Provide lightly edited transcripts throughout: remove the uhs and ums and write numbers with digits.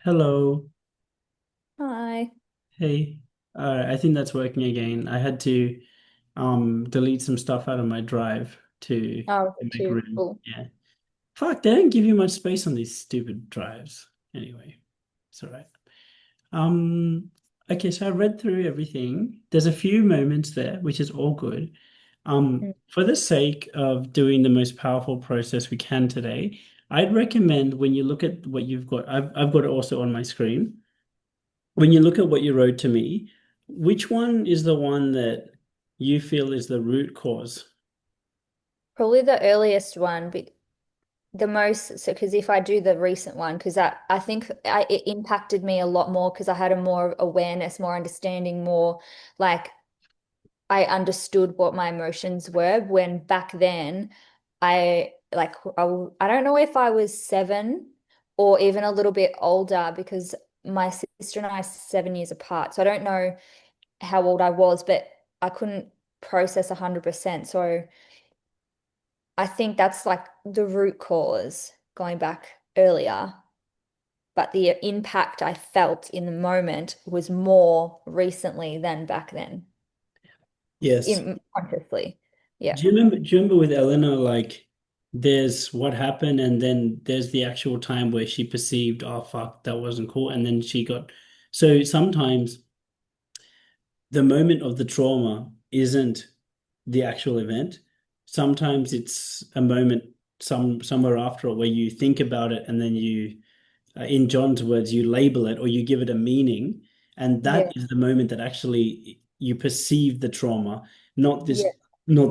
Hello. Hi. Hey. I think that's working again. I had to delete some stuff out of my drive Oh, to make too room. cool. Yeah. Fuck, they don't give you much space on these stupid drives. Anyway, it's all right. Um, okay, so I read through everything. There's a few moments there, which is all good. Mm. For the sake of doing the most powerful process we can today, I'd recommend when you look at what you've got, I've got it also on my screen. When you look at what you wrote to me, which one is the one that you feel is the root cause? Probably the earliest one, but the most, so because if I do the recent one, because I think it impacted me a lot more because I had a more awareness, more understanding, more like I understood what my emotions were when back then I don't know if I was 7 or even a little bit older because my sister and I are 7 years apart. So I don't know how old I was, but I couldn't process 100%. So I think that's like the root cause going back earlier. But the impact I felt in the moment was more recently than back then, Yes. in consciously. Yeah. Do you remember with Eleanor, like there's what happened and then there's the actual time where she perceived, oh fuck, that wasn't cool. And then she got so sometimes the moment of the trauma isn't the actual event. Sometimes it's a moment somewhere after it where you think about it and then you in John's words, you label it or you give it a meaning, and that Yeah. is the moment that actually you perceive the trauma, not Yeah.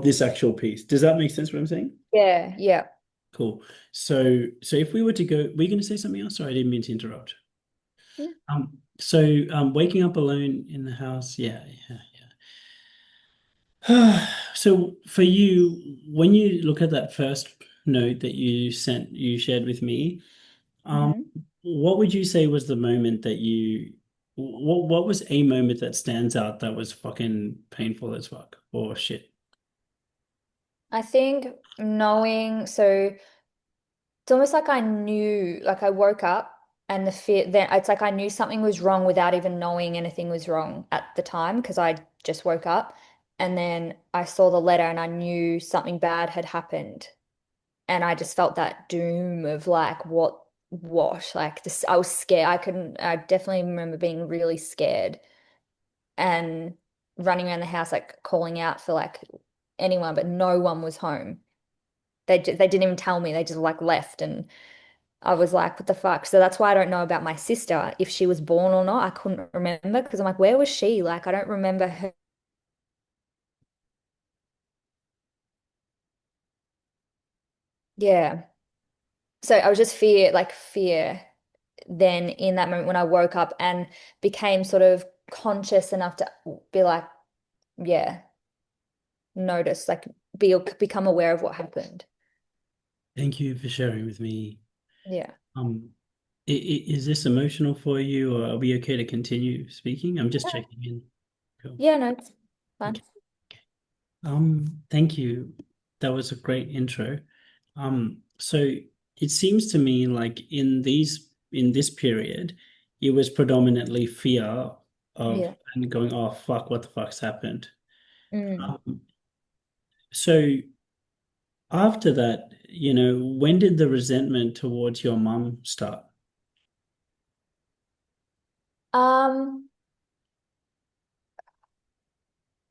this actual piece. Does that make sense what I'm saying? Yeah. Yeah. Cool. So if we were to go, were you going to say something else? Sorry, I didn't mean to interrupt. Yeah. Waking up alone in the house, yeah, yeah, yeah. So for you, when you look at that first note that you shared with me, Um, hmm what would you say was the moment that what was a moment that stands out that was fucking painful as fuck or shit? I think knowing, so it's almost like I knew, like I woke up and the fear, then it's like I knew something was wrong without even knowing anything was wrong at the time because I just woke up. And then I saw the letter and I knew something bad had happened. And I just felt that doom of like, what? Like this, I was scared. I definitely remember being really scared and running around the house, like calling out for like anyone, but no one was home. They didn't even tell me. They just like left and I was like, what the fuck? So that's why I don't know about my sister, if she was born or not. I couldn't remember because I'm like, where was she? Like, I don't remember her. Yeah. So I was just fear then in that moment when I woke up and became sort of conscious enough to be like, yeah, notice, like become aware of what happened. Thank you for sharing with me. Yeah. Um, is this emotional for you, or are we okay to continue speaking? I'm just checking in. Cool. Yeah, no, it's fine. Okay. Thank you. That was a great intro. So it seems to me like in this period, it was predominantly fear of Yeah. and going, oh fuck, what the fuck's happened? Mm. Um, so after that, when did the resentment towards your mum start? Um,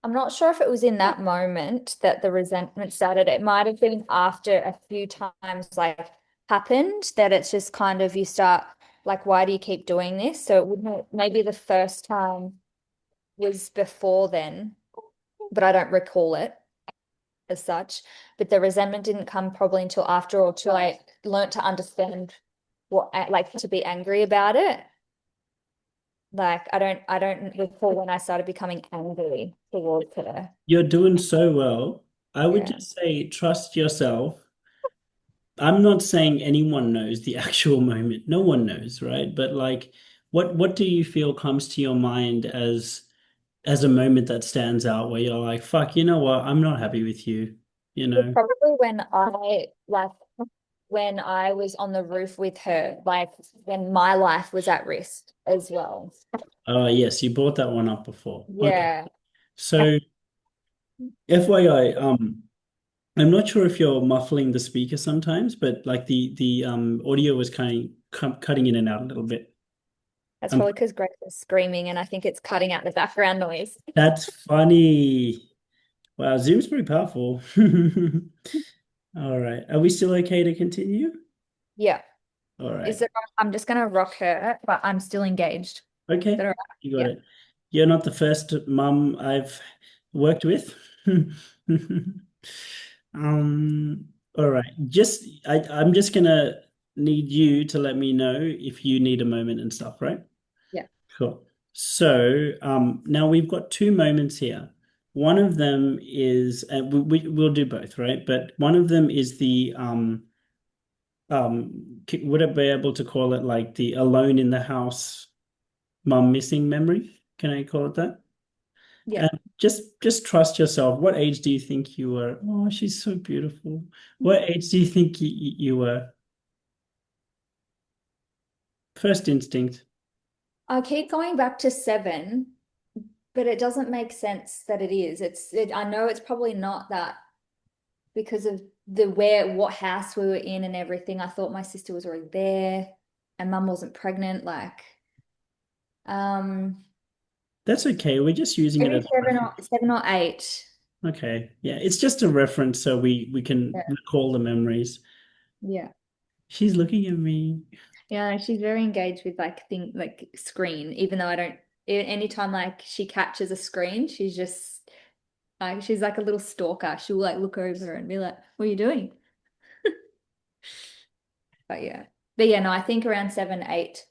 I'm not sure if it was in that moment that the resentment started. It might have been after a few times like happened that it's just kind of you start like, why do you keep doing this? So it wouldn't maybe the first time was before then, but I don't recall it as such. But the resentment didn't come probably until after or till I learnt to understand what like to be angry about it. Like I don't recall when I started becoming angry towards her. You're doing so well. I would Yeah. just say trust yourself. I'm not saying anyone knows the actual moment. No one knows, right? But like, what do you feel comes to your mind as a moment that stands out where you're like, fuck, you know what? I'm not happy with you, you Well, know? probably when I like when I was on the roof with her, like when my life was at risk as well. Yes, you brought that one up before. Okay. Yeah. So FYI, I'm not sure if you're muffling the speaker sometimes, but like the audio was kind of cutting in and out a little bit. That's Um, probably because Grace is screaming and I think it's cutting out the background noise. that's funny. Wow, Zoom's pretty powerful. All right. Are we still okay to continue? Yeah. All Is right. it, I'm just gonna rock her, but I'm still engaged. Is that Okay. all right? You got Yeah. it. You're not the first mum I've worked with. All right. I'm just gonna need you to let me know if you need a moment and stuff, right? Yeah. Cool. So now we've got two moments here. One of them is, and we'll do both, right? But one of them is would I be able to call it like the alone in the house mum missing memory? Can I call it that? Yeah. And just trust yourself. What age do you think you were? Oh, she's so beautiful. What age do you think you were? First instinct. I keep going back to 7, but it doesn't make sense that it is. I know it's probably not that because of what house we were in and everything. I thought my sister was already there and mum wasn't pregnant. Like, um, That's okay. We're just using it maybe as a reference. 7 or 8. Okay. Yeah, it's just a reference so we can Yeah. recall the memories. Yeah. She's looking at me. Yeah, she's very engaged with like screen, even though I don't anytime like she catches a screen, she's like a little stalker. She'll like look over and be like, "What are you doing?" But yeah. But yeah, no, I think around 7, 8.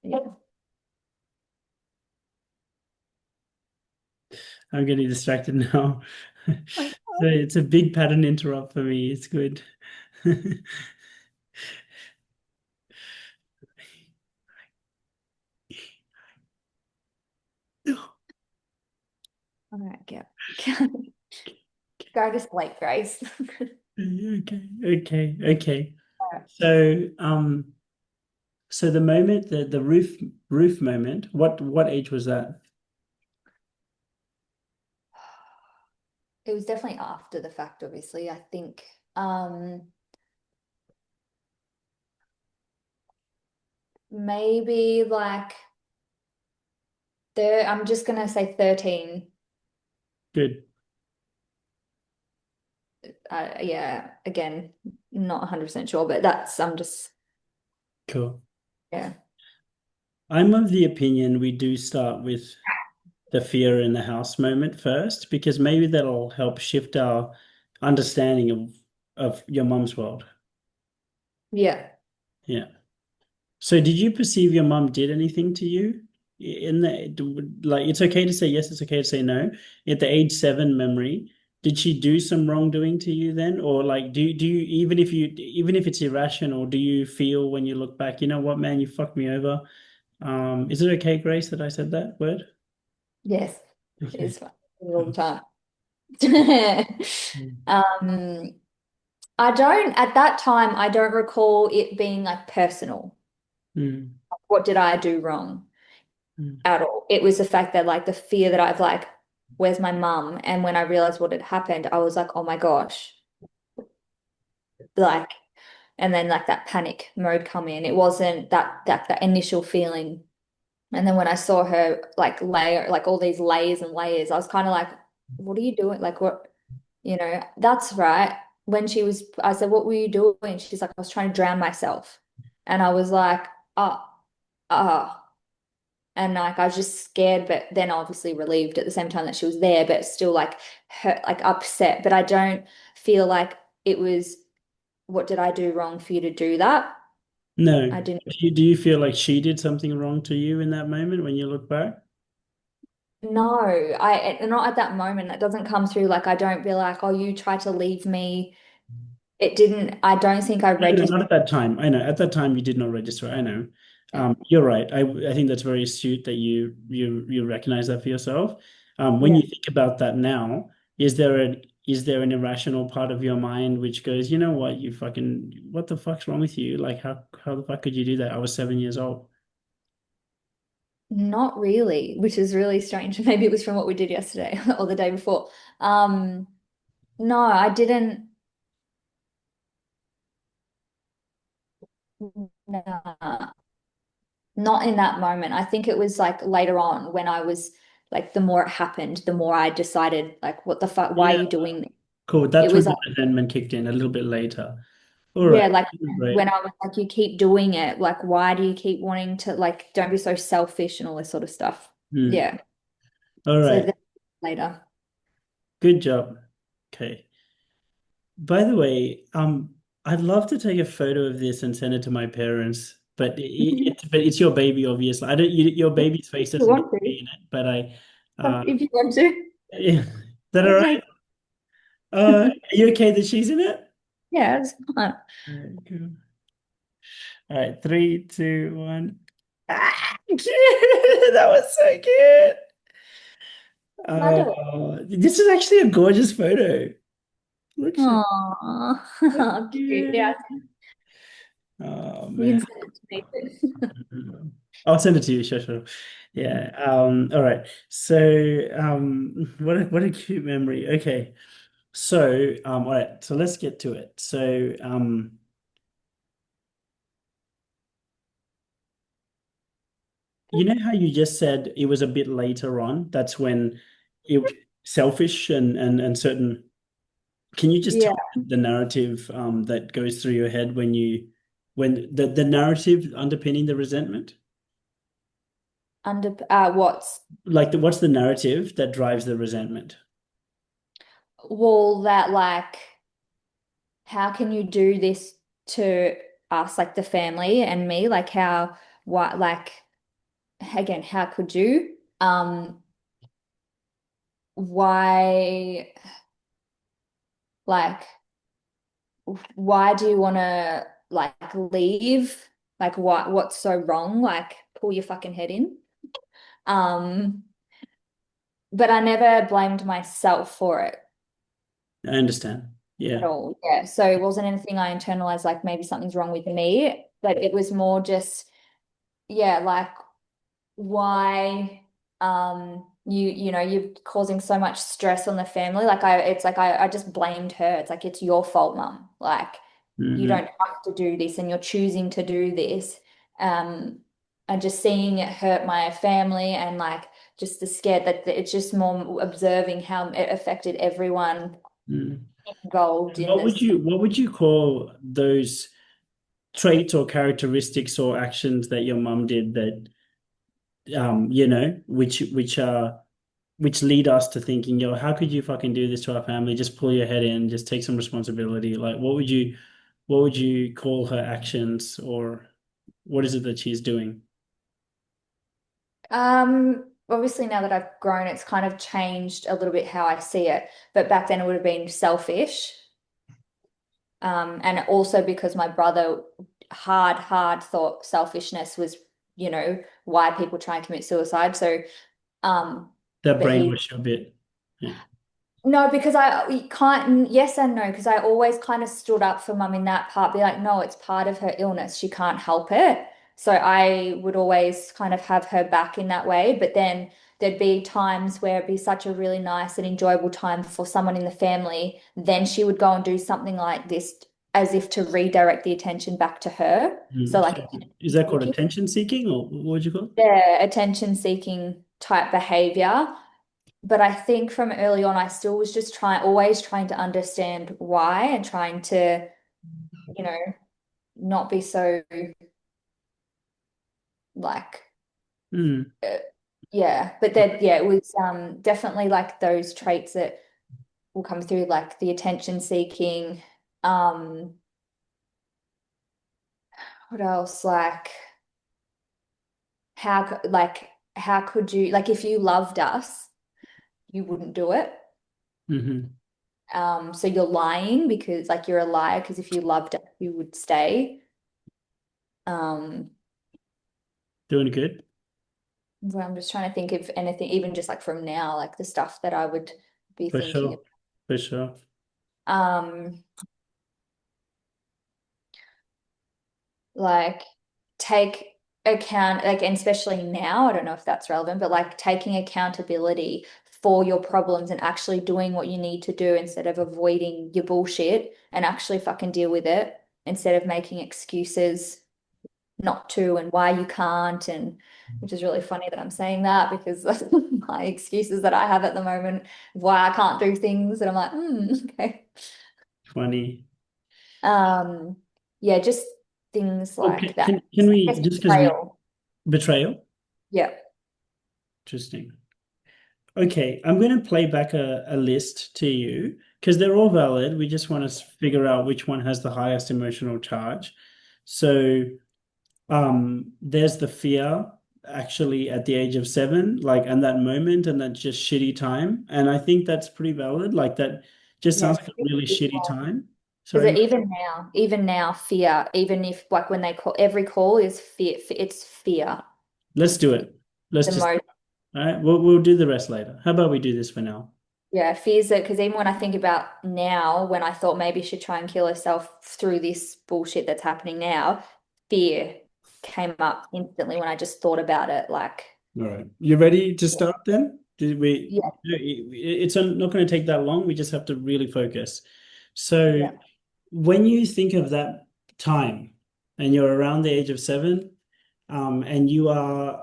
Yeah. I'm getting distracted now. Like, So it's a big pattern interrupt for me. It's good. all right, yeah. Go to sleep, Grace. Okay, okay. So the moment, the roof moment, what age was that? It was definitely after the fact, obviously. I think maybe like I'm just gonna say 13. Good, Yeah, again, not 100% sure, but I'm just cool. yeah. I'm of the opinion we do start with the fear in the house moment first, because maybe that'll help shift our understanding of your mum's world. Yeah. Yeah. So did you perceive your mum did anything to you in like it's okay to say yes, it's okay to say no. At the age 7 memory, did she do some wrongdoing to you then? Or like do you even if it's irrational, do you feel when you look back, you know what, man, you fucked me over? Is it okay, Grace, that I said that word? Yes. It Okay. is fun all the Um, time. mm, Um, I don't, at that time, I don't recall it being like personal. mm, What did I do wrong mm. at all? It was the fact that like the fear that I've like, where's my mum? And when I realized what had happened, I was like, oh my gosh, like, and then like that panic mode come in. It wasn't that initial feeling. And then when I saw her like layer, like all these layers and layers, I was kind of like, what are you doing? Like, what, that's right. When I said, what were you doing? She's like, I was trying to drown myself. And I was like, oh, oh. And like, I was just scared, but then obviously relieved at the same time that she was there, but still like hurt, like upset. But I don't feel like it was, what did I do wrong for you to do that? No. I didn't. Do you feel like she did something wrong to you in that moment when you look back? No, not at that moment. That doesn't come through. Like I don't be like, oh, you tried to leave me. It didn't. I don't think I No, no, registered. not at that time. I know at that time you did not register. I know. Yeah. You're right. I think that's very astute that you recognize that for yourself. When Yeah. you think about that now, is there is there an irrational part of your mind which goes, you know what, what the fuck's wrong with you? Like, how the fuck could you do that? I was 7 years old. Not really, which is really strange. Maybe it was from what we did yesterday or the day before. Um, no, I didn't. Nah, not in that moment. I think it was like later on when I was like, the more it happened, the more I decided, like, what the fuck? Why are Yeah, you doing this? cool. It That's when was the like, resentment kicked in a little bit later. All right, yeah, like when great. I was like, you keep doing it. Like, why do you keep wanting to, like, don't be so selfish and all this sort of stuff. Hmm. Yeah. All So right, then later. good job. Okay. By the way, I'd love to take a photo of this and send it to my parents, but it's your baby, obviously. I don't your baby's face You doesn't need want to be to? in it, but If you want to. yeah. Is that all right? Okay. Are you okay that she's in it? Yeah, it's fine. All right, cool. All right, three, two, one. Ah, cute! That was so cute. Can I do it? This is actually a gorgeous photo. Look at so Aw, cute. Yeah, cute. Oh you man. can send it to me too. I'll send it to you, sure, sure. Yeah. All right. So, what a cute memory. Okay. So, all right. So let's get to it. So, you know how you just said it was a bit later on? That's when it selfish and certain. Can you just Yeah, tell me the narrative that goes through your head when the narrative underpinning the resentment? under what's Like what's the narrative that drives the resentment? well that like how can you do this to us, like the family and me? Like how what like again, how could you? Why like why do you want to like leave? Like what's so wrong? Like pull your fucking head in. Um, but I never blamed myself for it I understand. at Yeah. all. Yeah. So it wasn't anything I internalized, like maybe something's wrong with me, but it was more just, yeah, like why you're causing so much stress on the family. Like it's like I just blamed her. It's like it's your fault, mum. Like you Hmm. don't have to do this and you're choosing to do this. Um, and just seeing it hurt my family and like just the scared that it's just more observing how it affected everyone involved in this. What would you call those traits or characteristics or actions that your mum did that which lead us to thinking, yo, how could you fucking do this to our family? Just pull your head in, just take some responsibility. Like what would you call her actions or what is it that she's doing? Obviously now that I've grown, it's kind of changed a little bit how I see it. But back then it would have been selfish. And also because my brother hard thought selfishness was, why people try and commit suicide. So, That but he brainwash you a bit. Yeah. no, because I we can't, yes and no, because I always kind of stood up for mum in that part, be like, no, it's part of her illness. She can't help it. So I would always kind of have her back in that way. But then there'd be times where it'd be such a really nice and enjoyable time for someone in the family. Then she would go and do something like this as if to redirect the attention back to her. So Mm. like So is that called seeking, attention seeking or what would you call it? yeah, attention seeking type behavior. But I think from early on, I still was just always trying to understand why and trying to, you know, not be so like, Mm. uh, yeah. But then, yeah, it was definitely like those traits that will come through, like the attention seeking. Um, what else? Like, how could you, like, if you loved us, you wouldn't do it. Hmm. So you're lying because, like, you're a liar because if you loved us, you would stay. Um, Doing good Well, I'm just trying to think of anything, even just like from now, like the stuff that I would be for thinking of. sure. For sure. Um, like take account, like, and especially now, I don't know if that's relevant, but like taking accountability for your problems and actually doing what you need to do instead of avoiding your bullshit and actually fucking deal with it instead of making excuses not to and why you can't. And which is really funny that I'm saying that because that's my excuses that I have at the moment why I can't do things. And I'm like, okay. Funny. Um, yeah, just things Well, like that. can I we guess just because we betrayal. betrayal? Yeah. Interesting. Okay, I'm going to play back a list to you because they're all valid. We just want to figure out which one has the highest emotional charge. So, there's the fear actually at the age of 7, like, and that moment and that just shitty time. And I think that's pretty valid. Like, that just Yeah. sounds like a really shitty time. Is Sorry, it even now, fear, even if like when they call every call is fear, it's fear. let's do it. Let's The just, most, all right, we'll do the rest later. How about we do this for now? yeah, fears it because even when I think about now, when I thought maybe she'd try and kill herself through this bullshit that's happening now, fear came up instantly when I just thought about it. Like, All right. You ready to start then? Did we? yeah, It's not going to take that long. We just have to really focus. So, yeah, when you think of that time and you're around the age of 7, and you're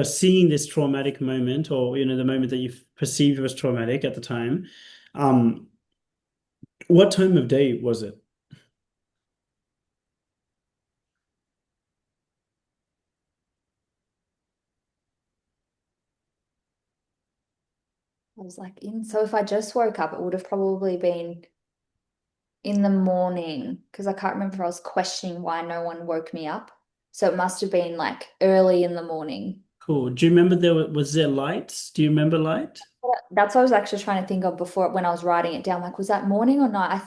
seeing this traumatic moment, or the moment that you perceived was traumatic at the time, um, what time of day was it? I was like in. So if I just woke up, it would have probably been in the morning because I can't remember if I was questioning why no one woke me up. So it must have been like early in the morning. Cool. Do you remember was there lights? Do you remember light? That's what I was actually trying to think of before when I was writing it down. Like, was that morning or night?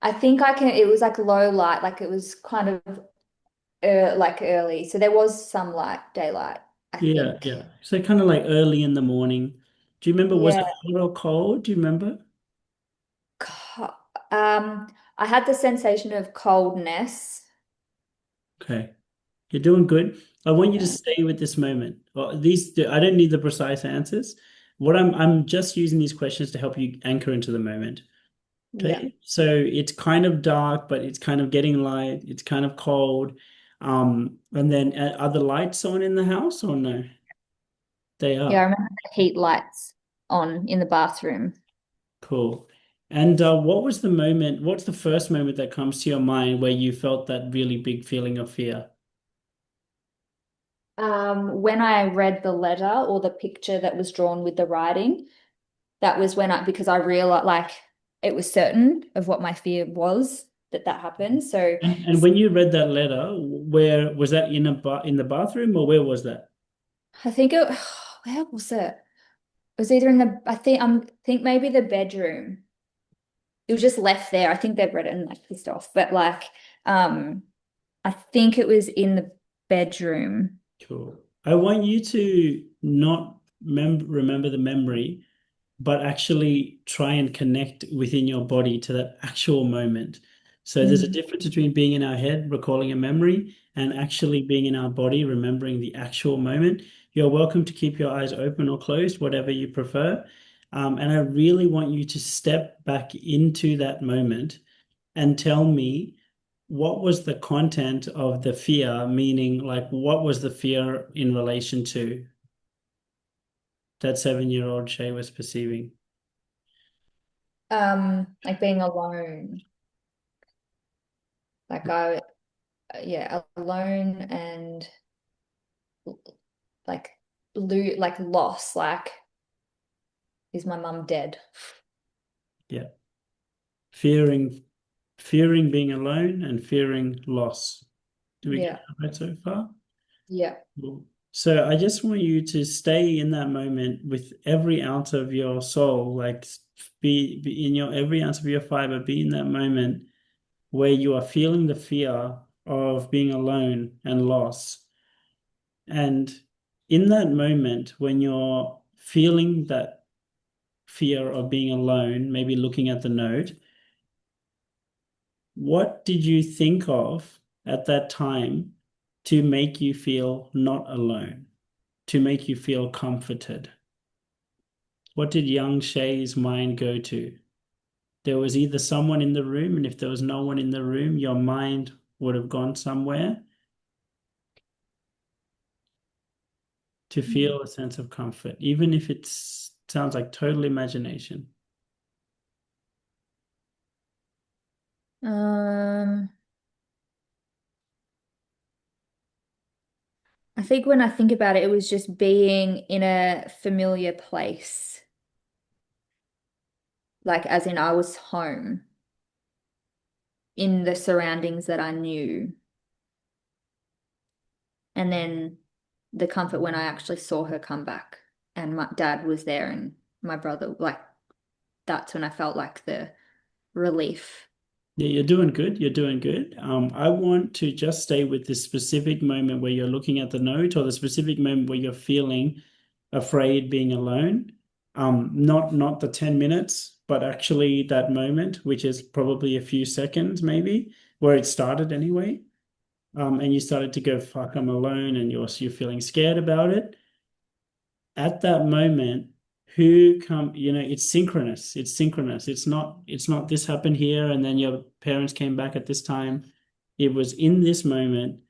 I think I can. It was like low light, like it was kind of like early. So there was some light, daylight. I Yeah, think. yeah. So kind of like early in the morning. Do you remember, was it Yeah. hot or cold? Do you remember? Co- I had the sensation of coldness. Okay. You're doing good. I want you to Yeah. stay with this moment. I don't need the precise answers. I'm just using these questions to help you anchor into the moment. Yeah. Okay. So it's kind of dark, but it's kind of getting light. It's kind of cold. And then are the lights on in the house or no? They Yeah. I are. remember the heat lights on in the bathroom. Cool. And what's the first moment that comes to your mind where you felt that really big feeling of fear? When I read the letter or the picture that was drawn with the writing, that was when because I realized like it was certain of what my fear was that happened. So And when you read that letter, where was that, in the bathroom, or where was that? I think it, where was it? It was either in the, think maybe the bedroom. It was just left there. I think they've read it and like pissed off, but like, um, I think it was in the bedroom. Cool. I want you to not remember the memory, but actually try and connect within your body to that actual moment. So there's a Mm. difference between being in our head, recalling a memory, and actually being in our body, remembering the actual moment. You're welcome to keep your eyes open or closed, whatever you prefer. And I really want you to step back into that moment and tell me what was the content of the fear, meaning like what was the fear in relation to that 7-year-old Shay was perceiving. Like being alone. Like yeah, alone and like like loss. Like, is my mum dead? Yeah. Fearing being alone and fearing loss. Do we get Yeah, that right so far? yeah. Cool. So I just want you to stay in that moment with every ounce of your soul, like be in your every ounce of your fiber, be in that moment where you are feeling the fear of being alone and loss. And in that moment, when you're feeling that fear of being alone, maybe looking at the note, what did you think of at that time to make you feel not alone, to make you feel comforted? What did young Shay's mind go to? There was either someone in the room, and if there was no one in the room, your mind would have gone somewhere to feel a sense of comfort, even if it sounds like total imagination. Um, I think when I think about it, it was just being in a familiar place. Like, as in, I was home in the surroundings that I knew. And then the comfort when I actually saw her come back and my dad was there and my brother, like, that's when I felt like the relief. Yeah, you're doing good. You're doing good. I want to just stay with this specific moment where you're looking at the note, or the specific moment where you're feeling afraid being alone. Not the 10 minutes, but actually that moment, which is probably a few seconds, maybe, where it started anyway. And you started to go, fuck, I'm alone, and you're feeling scared about it. At that moment, it's synchronous. It's synchronous. It's not this happened here and then your parents came back at this time. It was in this moment.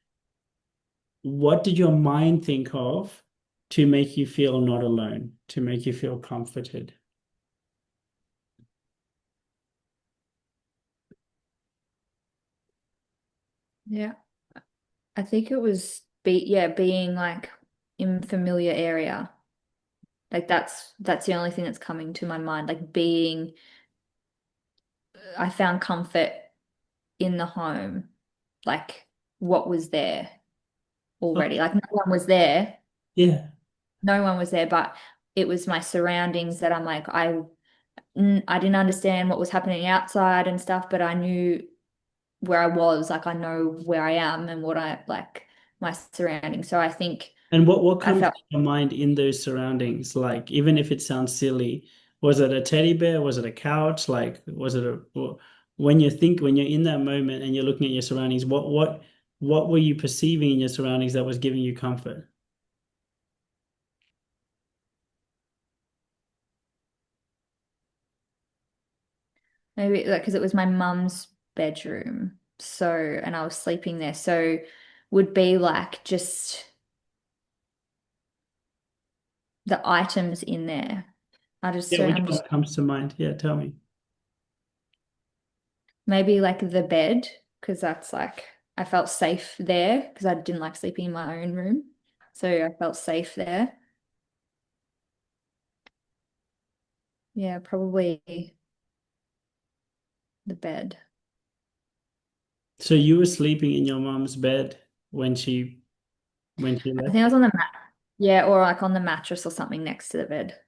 What did your mind think of to make you feel not alone, to make you feel comforted? Yeah. I think it was being like in familiar area. Like that's the only thing that's coming to my mind. Like being I found comfort in the home. Like what was there Oh, already. Like no one was there. yeah. No one was there, but it was my surroundings that I'm like I didn't understand what was happening outside and stuff, but I knew where I was. Like I know where I am and what I like my surroundings. So I think And what I comes to felt your mind in those surroundings? Like, even if it sounds silly, was it a teddy bear? Was it a couch? Like, was it when you're in that moment and you're looking at your surroundings, what were you perceiving in your surroundings that was giving you comfort? maybe like because it was my mum's bedroom. So, and I was sleeping there. So would be like just the items in there. I just Yeah, don't which one understand. comes to mind? Yeah, tell me. Maybe like the bed, because that's like I felt safe there because I didn't like sleeping in my own room. So I felt safe there. Yeah, probably the bed. So you were sleeping in your mom's bed when she I left? think I was on the mat. Yeah, or like on the mattress or something next to the bed.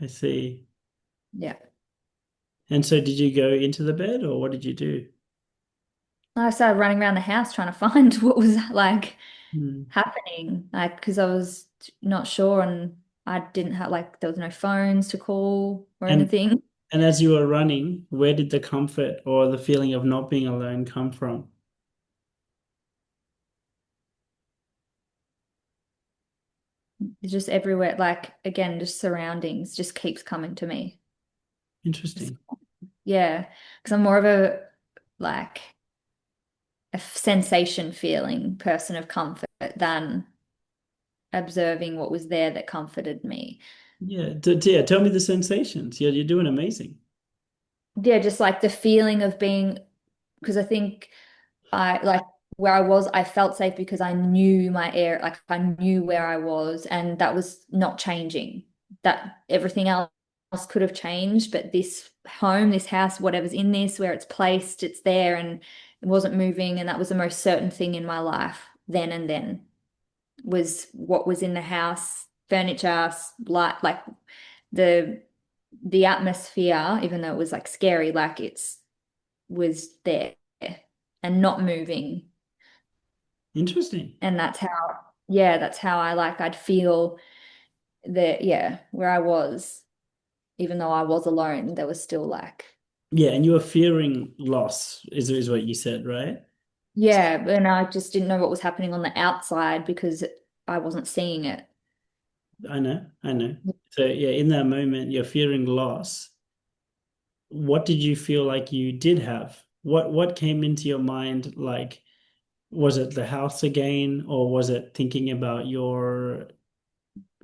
I see. Yeah. And so did you go into the bed, or what did you do? I started running around the house trying to find what was like Hmm. happening, like because I was not sure and I didn't have like there was no phones to call or And anything. and as you were running, where did the comfort or the feeling of not being alone come from? It's just everywhere, like again, just surroundings just keeps coming to me. Just, Interesting. yeah, because I'm more of a like a sensation feeling person of comfort than observing what was there that comforted me. Yeah, yeah. Tell me the sensations. Yeah, you're doing amazing. Yeah, just like the feeling of being, because I think I like where I was, I felt safe because I knew my air, like I knew where I was, and that was not changing. That everything else could have changed, but this home, this house, whatever's in this, where it's placed, it's there and it wasn't moving. And that was the most certain thing in my life then and then was what was in the house, furniture, light, like the the atmosphere, even though it was like scary, like it's was there and not moving. Interesting. And that's how, yeah, that's how I like I'd feel that, yeah, where I was. even though I was alone, there was still like, Yeah, and you were fearing loss, is what you said, right? yeah, and I just didn't know what was happening on the outside because I wasn't seeing it. I know, I know. So yeah, in that moment, you're fearing loss. What did you feel like you did have? What came into your mind? Like, was it the house again, or was it thinking about your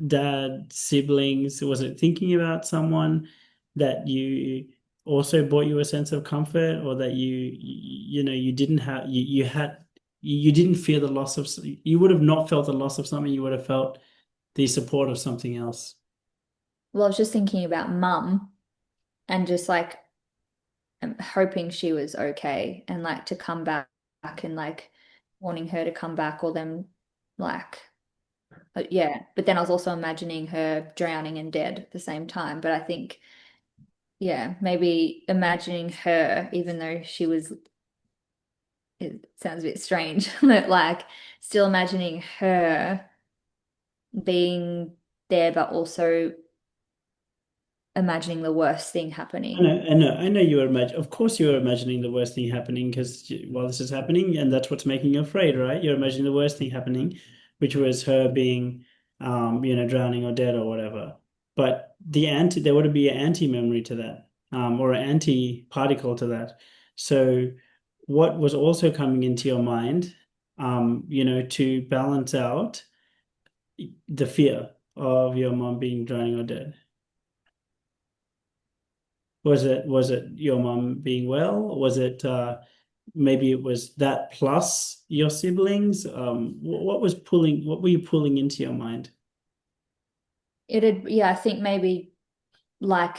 dad, siblings? Was it thinking about someone that you also brought you a sense of comfort, or that you didn't have you had you didn't fear the loss of you would have not felt the loss of something, you would have felt the support of something else. Well, I was just thinking about mum and just like hoping she was okay and like to come back and like wanting her to come back or them like yeah. But then I was also imagining her drowning and dead at the same time. But I think, yeah, maybe imagining her, even though she was, it sounds a bit strange, but like still imagining her being there, but also imagining the worst thing happening. I know you were of course you were imagining the worst thing happening because while this is happening, and that's what's making you afraid, right? You're imagining the worst thing happening, which was her being, drowning or dead or whatever. But there would be an anti-memory to that, or an anti-particle to that. So, what was also coming into your mind, to balance out the fear of your mom being drowning or dead? Was it your mom being well? Was it maybe it was that plus your siblings? What were you pulling into your mind? Yeah, I think maybe like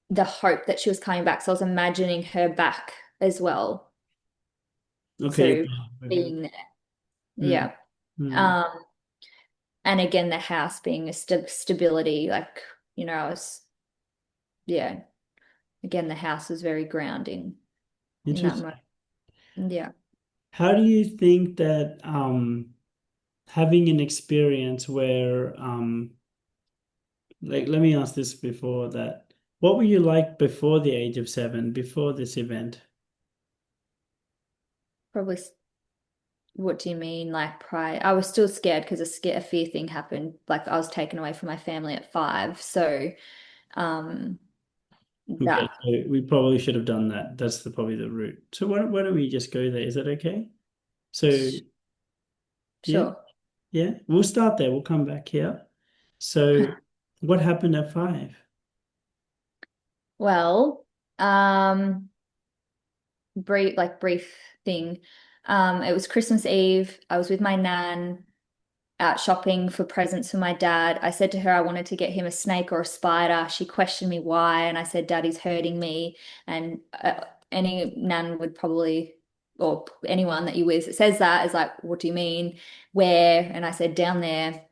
the hope that she was coming back. So I was imagining her back as well. Okay. So Okay. being there. Mm, Yeah. mm. Um, and again, the house being a stability, like, I was, yeah, again, the house was very grounding in that moment. Interesting. Yeah, How do you think that having an experience where like let me ask this before that. What were you like before the age of 7, before this event? probably. What do you mean, like prior? I was still scared because a fear thing happened. Like I was taken away from my family at 5. So, um, Okay, that, so we probably should have done that. That's probably the route. So why don't we just go there? Is that okay? So yeah, sure. yeah, we'll start there. We'll come back here. So what happened at 5? Well, um, brief thing. It was Christmas Eve. I was with my nan out shopping for presents for my dad. I said to her I wanted to get him a snake or a spider. She questioned me why, and I said, Daddy's hurting me. And any nan would probably, or anyone that you with that says that is like, what do you mean? Where? And I said, down there.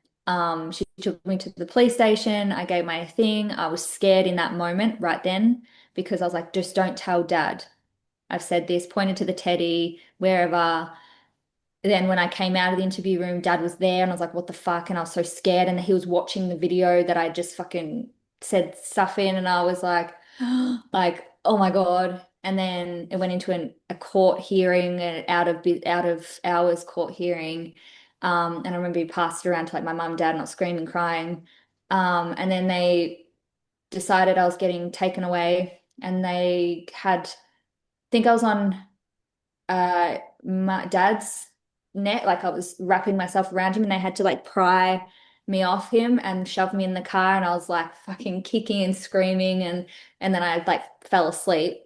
She took me to the police station. I gave my thing. I was scared in that moment right then because I was like, just don't tell dad. I've said this, pointed to the teddy, wherever. Then when I came out of the interview room, dad was there and I was like, what the fuck? And I was so scared. And he was watching the video that I just fucking said stuff in. And I was like, like, oh my God. And then it went into a court hearing, an out of hours court hearing. And I remember he passed it around to like my mum, dad, not screaming, crying. And then they decided I was getting taken away and they had, I think I was on my dad's neck, like I was wrapping myself around him and they had to like pry me off him and shove me in the car and I was like fucking kicking and screaming and then I like fell asleep.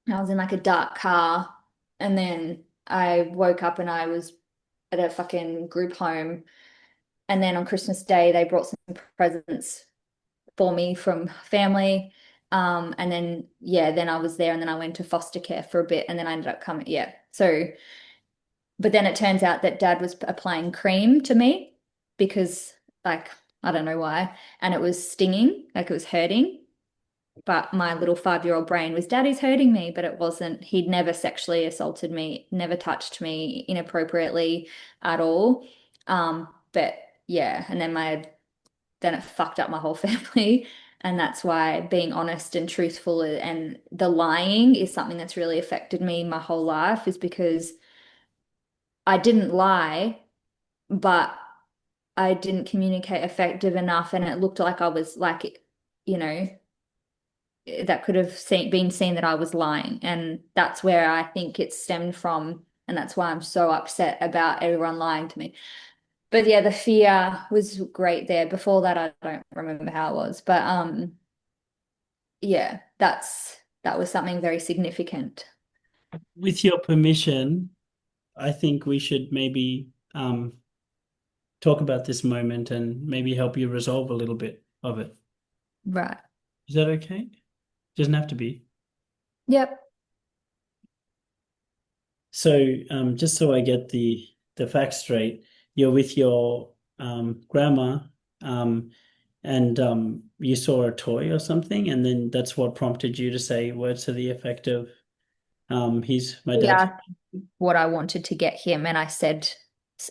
I was in like a dark car and then I woke up and I was at a fucking group home and then on Christmas Day they brought some presents for me from family. And then yeah, then I was there and then I went to foster care for a bit and then I ended up coming, yeah. So but then it turns out that dad was applying cream to me because, like, I don't know why. And it was stinging, like it was hurting. But my little 5-year-old brain was, Daddy's hurting me. But it wasn't. He'd never sexually assaulted me, never touched me inappropriately at all. But yeah. And then it fucked up my whole family. And that's why being honest and truthful and the lying is something that's really affected me my whole life, is because I didn't lie, but I didn't communicate effective enough, and it looked like I was like, you know, that could have been seen that I was lying. And that's where I think it stemmed from. And that's why I'm so upset about everyone lying to me. But yeah, the fear was great there. Before that, I don't remember how it was. But yeah, that was something very significant. With your permission, I think we should maybe talk about this moment and maybe help you resolve a little bit of it. Right. Is that okay? Doesn't have to be. Yep. So, just so I get the facts straight, you're with your grandma, um, and you saw a toy or something, and then that's what prompted you to say words to the effect of, "He's my dad's." Yeah, what I wanted to get him, and I said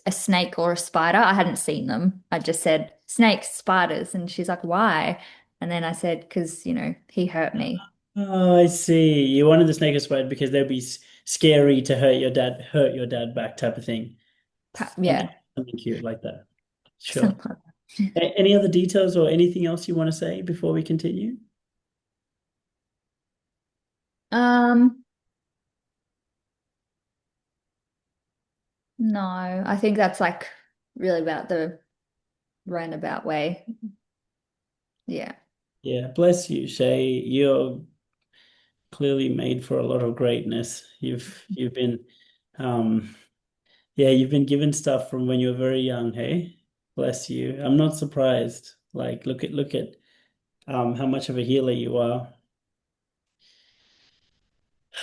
a snake or a spider. I hadn't seen them. I just said snakes, spiders, and she's like, "Why?" And then I said, "Because, he hurt me." Oh, I see. You wanted the snake or spider because they'd be scary to hurt your dad back type of thing. Something, Yeah. something cute like that. Sure. Something. Any other details or anything else you want to say before we continue? Um, no, I think that's like really about the roundabout way. Yeah. Yeah, bless you, Shay. You're clearly made for a lot of greatness. You've been yeah, you've been given stuff from when you were very young, hey? Bless you. I'm not surprised. Like look at how much of a healer you are.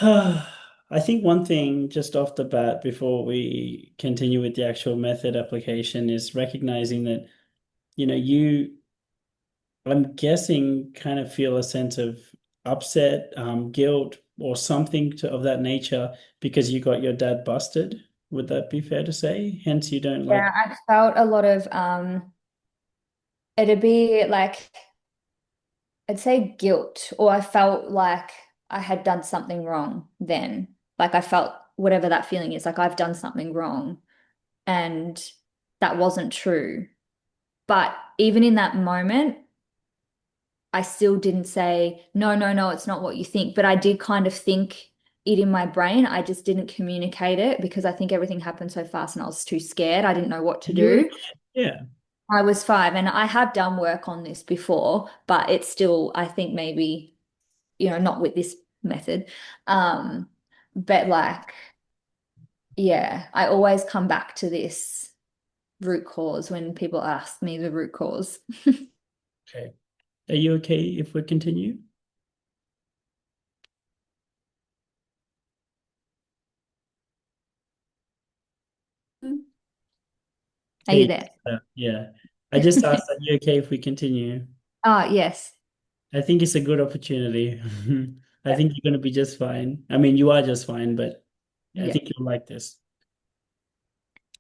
I think one thing just off the bat before we continue with the actual method application is recognizing that, you, I'm guessing, kind of feel a sense of upset, guilt, or something of that nature because you got your dad busted. Would that be fair to say? Hence, you don't like. Yeah, I felt a lot of it'd be like I'd say guilt, or I felt like I had done something wrong then. Like I felt whatever that feeling is, like I've done something wrong and that wasn't true. But even in that moment, I still didn't say, no, no, no, it's not what you think. But I did kind of think it in my brain. I just didn't communicate it because I think everything happened so fast and I was too scared. I didn't know what to You were a do. kid. Yeah. I was 5 and I have done work on this before, but it's still, I think maybe, not with this method. Um, but like, yeah, I always come back to this root cause when people ask me the root cause. Okay. Are you okay if we continue? Are you Hey, there? yeah. I just asked, are you okay if we continue? Ah, yes. I think it's a good opportunity. I think you're going to be just fine. I mean, you are just fine, but I Yeah. think you'll like this.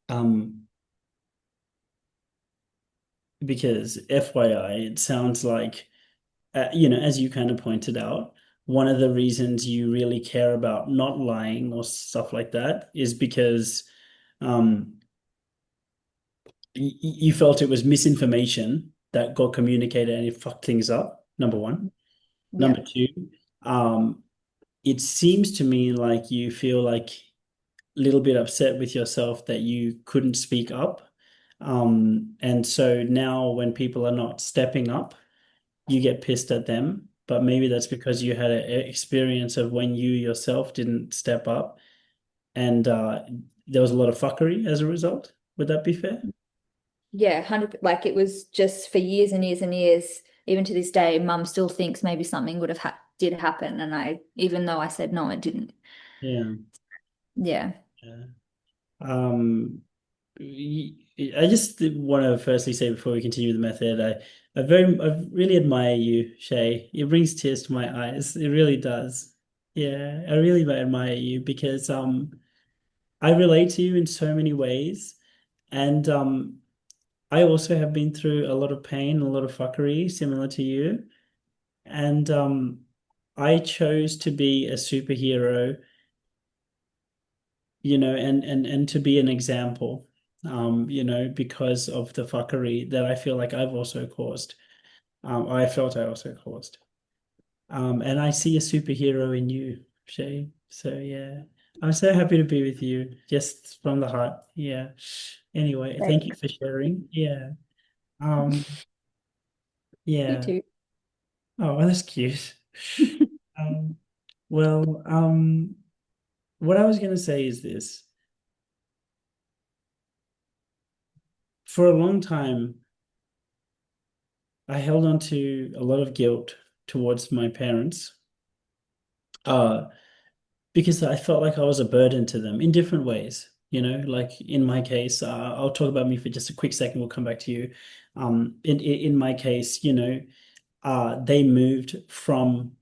Um, because FYI, it sounds like, as you kind of pointed out, one of the reasons you really care about not lying or stuff like that is because um, you felt it was misinformation that got communicated and it fucked things up, number one. Number Yeah. two, um, it seems to me like you feel like a little bit upset with yourself that you couldn't speak up. And so now when people are not stepping up, you get pissed at them. But maybe that's because you had an experience of when you yourself didn't step up and there was a lot of fuckery as a result. Would that be fair? Yeah, 100, like it was just for years and years and years, even to this day, mum still thinks maybe something would have did happen. And even though I said no, it didn't. Yeah. Yeah. Yeah. Um, I just want to firstly say before we continue the method, I really admire you, Shay. It brings tears to my eyes. It really does. Yeah, I really admire you because I relate to you in so many ways, and I also have been through a lot of pain, a lot of fuckery, similar to you. And I chose to be a superhero, and to be an example, because of the fuckery that I feel like I've also caused. I felt I also caused. And I see a superhero in you, Shay. So yeah, I'm so happy to be with you, just from the heart. Yeah. Anyway, thank you Thanks. for sharing. Yeah. Um, You yeah. too. Oh, well, that's cute. Um, well, what I was gonna say is this. For a long time, I held on to a lot of guilt towards my parents, uh, because I felt like I was a burden to them in different ways. Like in my case, I'll talk about me for just a quick second. We'll come back to you. In my case, they moved from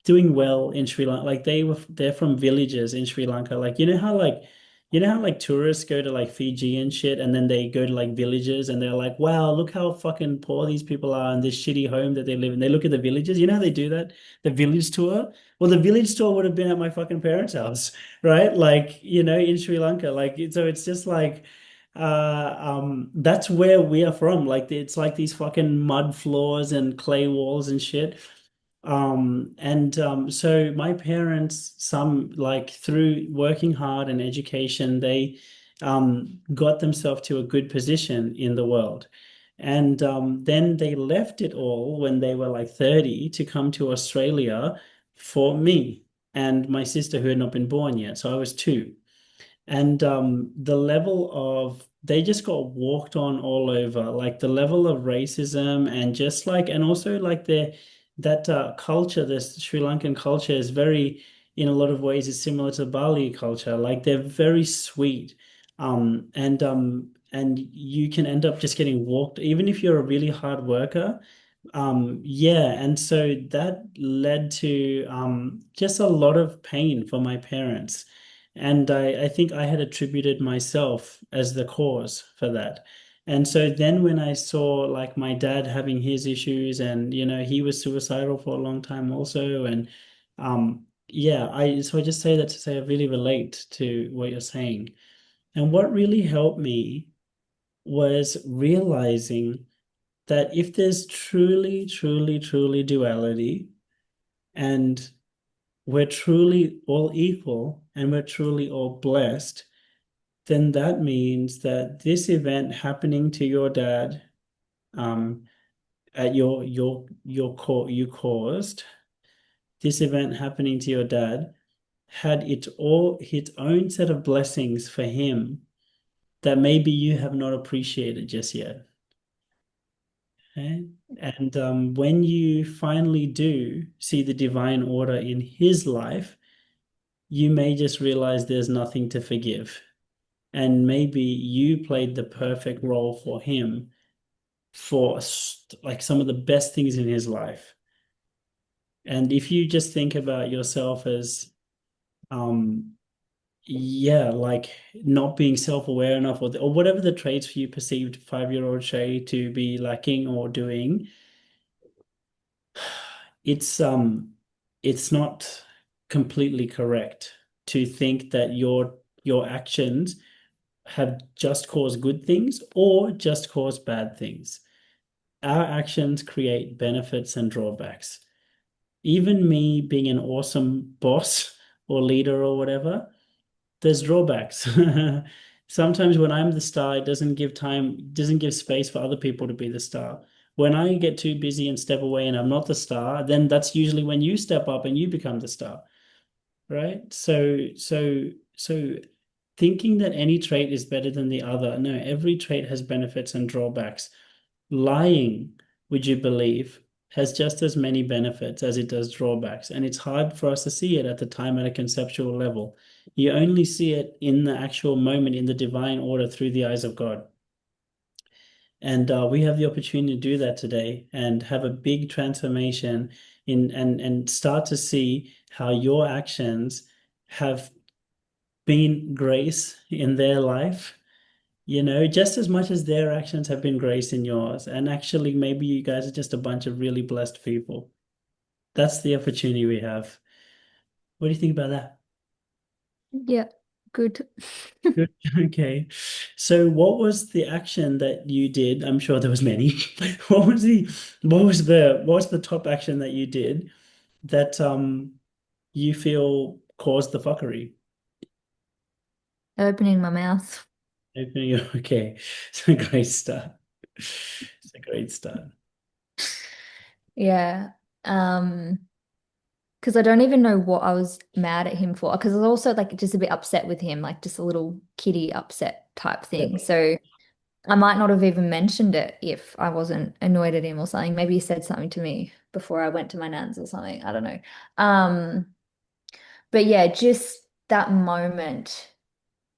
doing well in Sri Lanka. Like they're from villages in Sri Lanka. Like you know how tourists go to like Fiji and shit, and then they go to like villages and they're like, wow, look how fucking poor these people are and this shitty home that they live in. They look at the villages. You know how they do that? The village tour. Well, the village tour would have been at my fucking parents' house, right? Like, in Sri Lanka. Like so it's just like that's where we are from. Like it's like these fucking mud floors and clay walls and shit. And So my parents, some like through working hard and education, they got themselves to a good position in the world. And then they left it all when they were like 30 to come to Australia for me and my sister who had not been born yet. So I was two. And the level of they just got walked on all over, like the level of racism and just like and also like that culture, this Sri Lankan culture is very, in a lot of ways, is similar to Bali culture. Like they're very sweet, and you can end up just getting walked, even if you're a really hard worker. Yeah, and so that led to just a lot of pain for my parents. And I think I had attributed myself as the cause for that. And so then when I saw like my dad having his issues and he was suicidal for a long time also. And yeah, I just say that to say I really relate to what you're saying. And what really helped me was realizing that if there's truly, truly, truly duality, and we're truly all equal and we're truly all blessed, then that means that this event happening to your dad, um, at you caused this event happening to your dad had its own set of blessings for him that maybe you have not appreciated just yet. Okay? And when you finally do see the divine order in his life, you may just realize there's nothing to forgive. And maybe you played the perfect role for him for like some of the best things in his life. And if you just think about yourself as, um, yeah, like not being self-aware enough, or whatever the traits you perceived 5-year-old Shay to be lacking or doing, it's it's not completely correct to think that your actions have just caused good things or just caused bad things. Our actions create benefits and drawbacks. Even me being an awesome boss or leader or whatever, there's drawbacks. Sometimes when I'm the star, it doesn't give space for other people to be the star. When I get too busy and step away and I'm not the star, then that's usually when you step up and you become the star, right? So thinking that any trait is better than the other, no, every trait has benefits and drawbacks. Lying, would you believe, has just as many benefits as it does drawbacks, and it's hard for us to see it at the time at a conceptual level. You only see it in the actual moment in the divine order through the eyes of God. And we have the opportunity to do that today and have a big transformation and start to see how your actions have been grace in their life, just as much as their actions have been grace in yours. And actually, maybe you guys are just a bunch of really blessed people. that's the opportunity we have. What do you think about that? Yeah, good. Good. Okay. So what was the action that you did? I'm sure there was many. What was the top action that you did that you feel caused the fuckery? Opening my mouth. Opening okay. It's a great start. It's a great start. Yeah. Um, because I don't even know what I was mad at him for. Because I was also like just a bit upset with him, like just a little kitty upset type thing. Yeah. So I might not have even mentioned it if I wasn't annoyed at him or something. Maybe he said something to me before I went to my nan's or something. I don't know. Um, but yeah, just that moment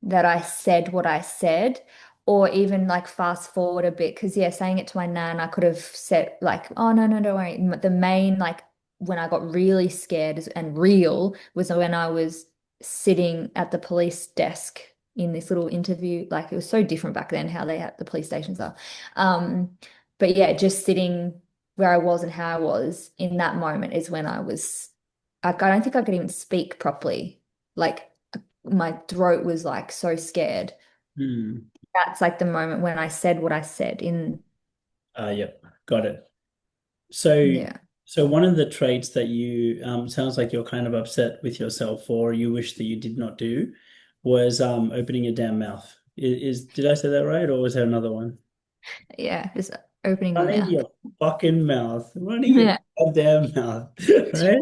that I said what I said, or even like fast forward a bit, because yeah, saying it to my nan, I could have said like, oh no, no, don't worry. The main like when I got really scared and real was when I was sitting at the police desk in this little interview. Like it was so different back then how they had the police stations are. Um, but yeah, just sitting where I was and how I was in that moment is when I don't think I could even speak properly. Like my throat was like so scared. Hmm. That's like the moment when I said what I said in, Yep. Got it. So, yeah. so one of the traits that you sounds like you're kind of upset with yourself or you wish that you did not do was opening your damn mouth. Did I say that right, or was there another one? Yeah, just opening my Running mouth. your fucking mouth, running your Yeah. goddamn mouth, right?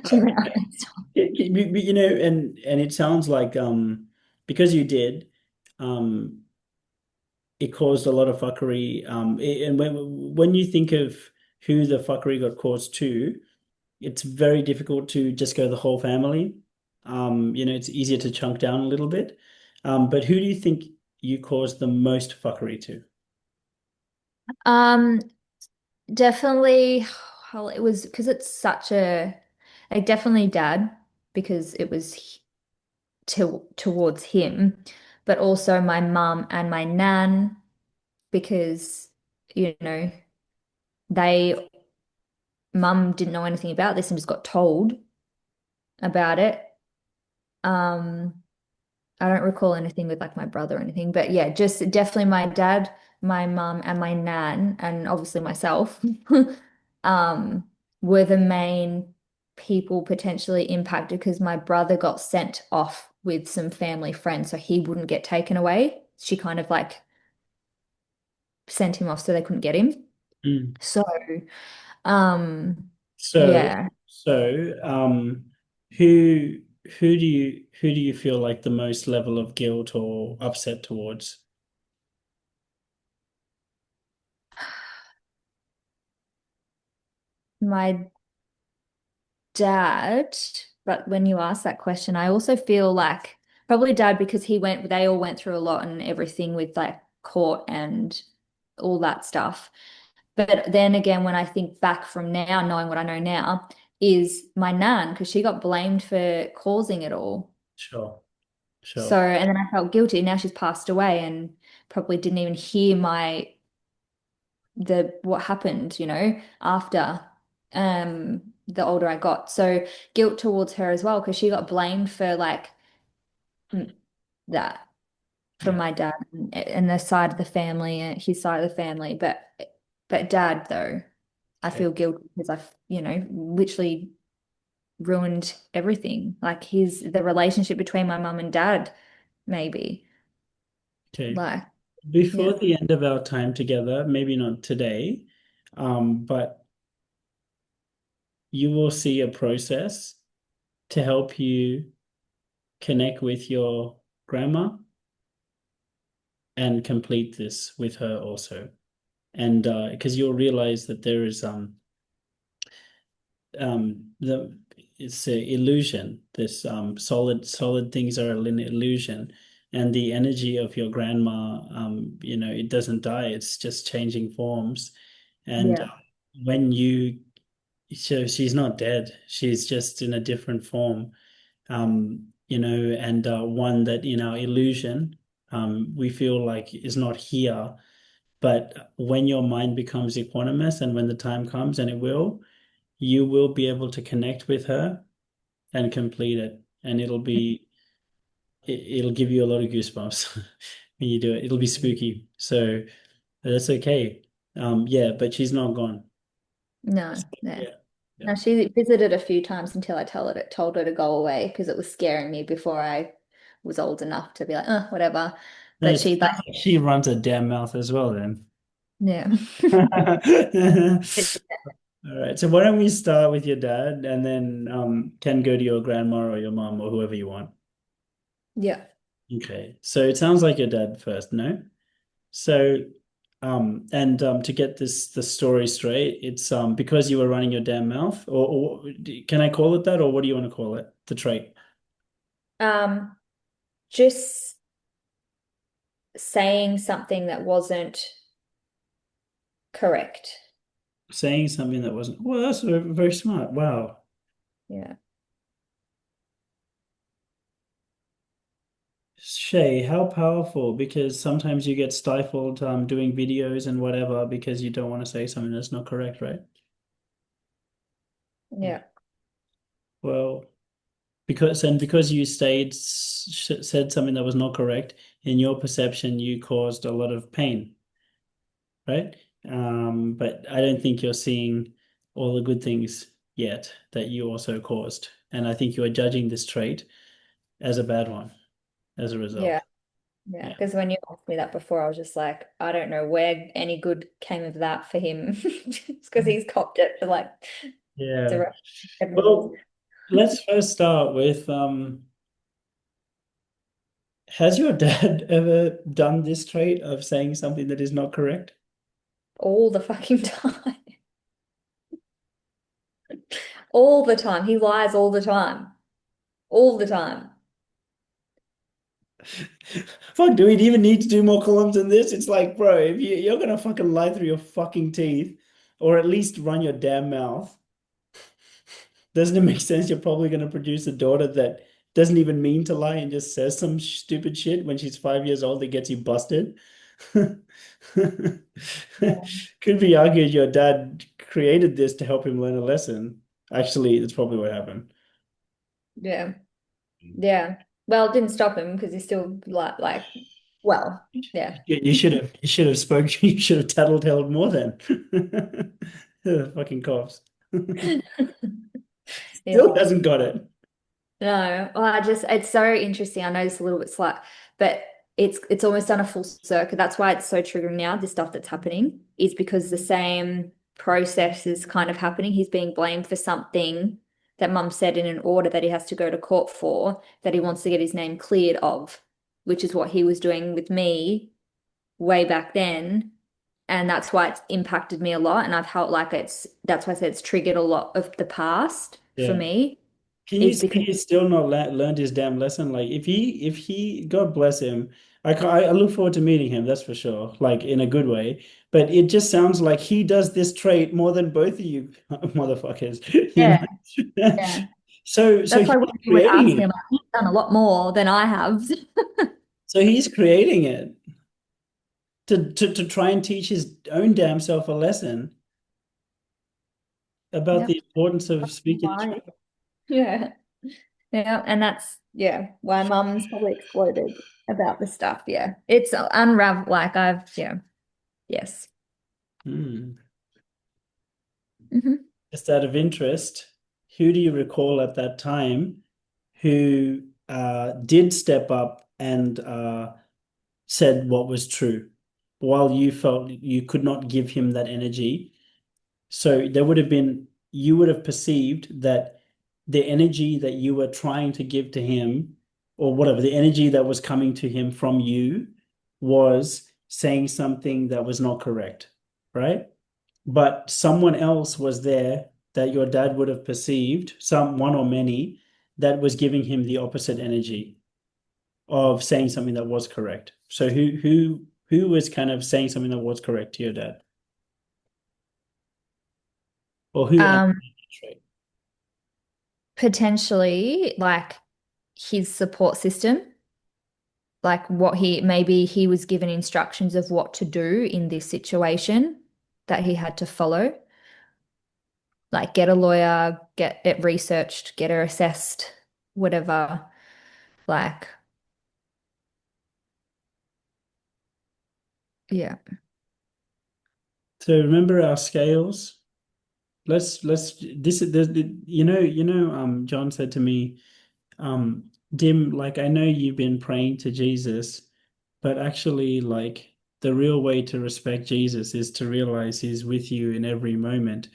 To be honest. And it sounds like because you did, um it caused a lot of fuckery. And when you think of who the fuckery got caused to, it's very difficult to just go the whole family. It's easier to chunk down a little bit. But who do you think you caused the most fuckery to? Um, definitely, well, it was because it's such a, like definitely dad because it was towards him, but also my mum and my nan because, you know, they, mum didn't know anything about this and just got told about it. Um, I don't recall anything with like my brother or anything, but yeah, just definitely my dad, my mum, and my nan, and obviously myself, um, were the main people potentially impacted because my brother got sent off with some family friends so he wouldn't get taken away. She kind of like sent him off so they couldn't get him. Mm. So, um, So, yeah, so, who do you feel like the most level of guilt or upset towards? my dad, but when you ask that question, I also feel like probably dad because they all went through a lot and everything with like court and all that stuff. But then again, when I think back from now, knowing what I know now, is my nan because she got blamed for causing it all. Sure, So, sure. and then I felt guilty. Now she's passed away and probably didn't even hear the what happened, after the older I got. So guilt towards her as well, because she got blamed for like that from Yeah. my dad and the side of the family and his side of the family. But dad though, I Okay. feel guilty because I've, literally ruined everything. Like the relationship between my mum and dad, maybe. Okay. Like, Before yeah. the end of our time together, maybe not today, but you will see a process to help you connect with your grandma and complete this with her also. And because you'll realize that there is the it's an illusion. This solid things are an illusion, and the energy of your grandma, it doesn't die. It's just changing forms, and Yeah. when you so she's not dead. She's just in a different form, and one that in our illusion, we feel like is not here. But when your mind becomes equanimous, and when the time comes, and it will, you will be able to connect with her and complete it. And it'll give you a lot of goosebumps when you do it. It'll be spooky. So that's okay. Yeah, but she's not gone. No, yeah. Yeah. Yeah. No, she visited a few times until I told her to go away because it was scaring me before I was old enough to be like, oh, whatever. No, But it she like, sounds like she runs a damn mouth as well then. yeah. All right. So why don't we start with your dad and then can go to your grandma or your mom or whoever you want. Yeah. Okay. So it sounds like your dad first, no? So and to get the story straight, it's because you were running your damn mouth, or can I call it that, or what do you want to call it? The trait. Um, just saying something that wasn't correct. Saying something that wasn't, well, that's very smart. Wow. Yeah. Shay, how powerful, because sometimes you get stifled doing videos and whatever because you don't want to say something that's not correct, right? Yeah. Yeah. Well, because you said something that was not correct, in your perception, you caused a lot of pain, right? But I don't think you're seeing all the good things yet that you also caused. And I think you are judging this trait as a bad one as a Yeah. result. Yeah. Yeah. Because when you asked me that before, I was just like, I don't know where any good came of that for him. Just because he's copped it for like the Yeah. rest of 7 years. Well, let's first start with has your dad ever done this trait of saying something that is not correct? All the fucking time. All the time. He lies all the time. All the time. Fuck, do we even need to do more columns than this? It's like, bro, if you're gonna fucking lie through your fucking teeth, or at least run your damn mouth, doesn't it make sense you're probably gonna produce a daughter that doesn't even mean to lie and just says some stupid shit when she's 5 years old that gets you busted? Yeah. Could be argued your dad created this to help him learn a lesson. Actually, that's probably what happened. Yeah. Yeah. Well, it didn't stop him because he's still well, yeah. You should have spoken. You should have tattletaled more then. Fucking cops. Still Yeah. hasn't got it. No, well, it's so interesting. I know it's a little bit slight, but it's almost done a full circle. That's why it's so triggering now. The stuff that's happening is because the same process is kind of happening. He's being blamed for something that mum said in an order that he has to go to court for, that he wants to get his name cleared of, which is what he was doing with me way back then. And that's why it's impacted me a lot. And I've felt like that's why I said it's triggered a lot of the past for Yeah. me, Can you is say because he's still not learned his damn lesson? Like if he, God bless him, I look forward to meeting him. That's for sure. Like in a good way. But it just sounds like he does this trait more than both of you motherfuckers. You yeah, know. yeah. So That's he's why when you would creating ask me, it. I'm like, he's done a lot more than I have. So he's creating it to try and teach his own damn self a lesson about the Yep. importance of speaking the Why? truth. Yeah. Yeah. And that's, yeah, why mum's probably exploded about the stuff. Yeah. It's unravel like yeah. Yes. Hmm. Hmm. Just out of interest, who do you recall at that time who did step up and said what was true while you felt you could not give him that energy? So there would have been, you would have perceived that the energy that you were trying to give to him, or whatever, the energy that was coming to him from you was saying something that was not correct, right? But someone else was there that your dad would have perceived, one or many, that was giving him the opposite energy of saying something that was correct. So who was kind of saying something that was correct to your dad? Or who Um, amplified the trait? Potentially like his support system, like what maybe he was given instructions of what to do in this situation that he had to follow. like get a lawyer, get it researched, get her assessed, whatever. Like, yeah. So remember our scales. Let's this John said to me, Dim, like I know you've been praying to Jesus, but actually like the real way to respect Jesus is to realize he's with you in every moment.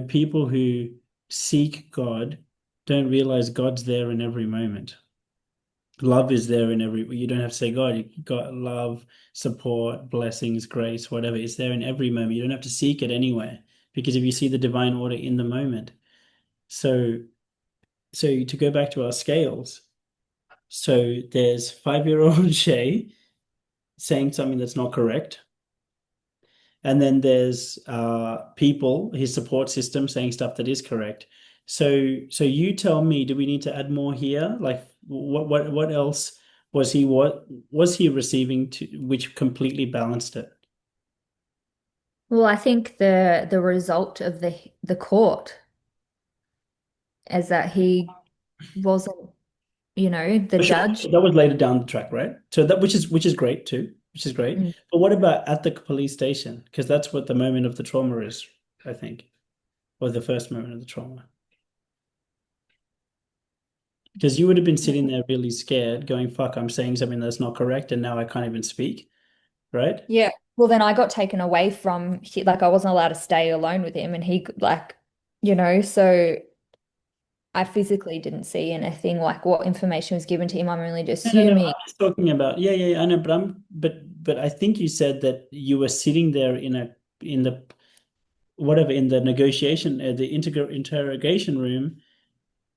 People who seek God don't realize God's there in every moment. Love is there in every, you don't have to say God, you got love, support, blessings, grace, whatever. It's there in every moment. You don't have to seek it anywhere because if you see the divine order in the moment. So, so to go back to our scales, so there's 5-year-old Shay saying something that's not correct. And then there's people, his support system saying stuff that is correct. So you tell me, do we need to add more here? Like what else what was he receiving to which completely balanced it? Well, I think the result of the court is that he wasn't, the For sure, judge. that was later down the track, right? So that which is great too, which is great. Mm. But what about at the police station? Because that's what the moment of the trauma is, I think, or the first moment of the trauma. Because you would have been sitting there really scared, going, fuck, I'm saying something that's not correct, and now I can't even speak, right? Yeah. Well, then I got taken away from, like, I wasn't allowed to stay alone with him, and he, like, so I physically didn't see anything like what information was given to him. I'm only No, no, no. assuming. I'm just talking about, yeah, yeah, yeah, I know, but I think you said that you were sitting there in the whatever in the negotiation, the interrogation room,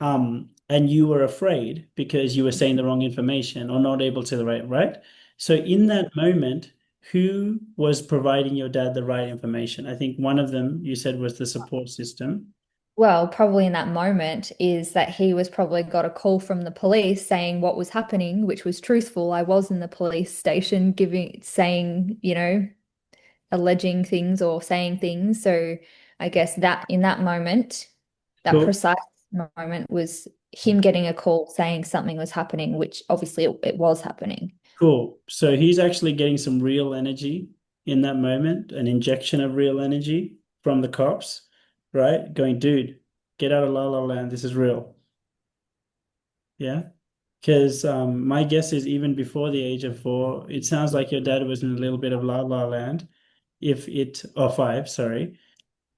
and you were afraid because you were saying the wrong information or not able to the right. So in that moment, who was providing your dad the right information? I think one of them you said was the support system. Well, probably in that moment is that he was probably got a call from the police saying what was happening, which was truthful. I was in the police station saying, alleging things or saying things. So I guess that in that moment, that Cool. precise moment was him getting a call saying something was happening, which obviously it was happening. Cool. So he's actually getting some real energy in that moment, an injection of real energy from the cops, right? Going, dude, get out of La La Land. This is real. Yeah. Because my guess is even before the age of 4, it sounds like your dad was in a little bit of La La Land. Or 5, sorry,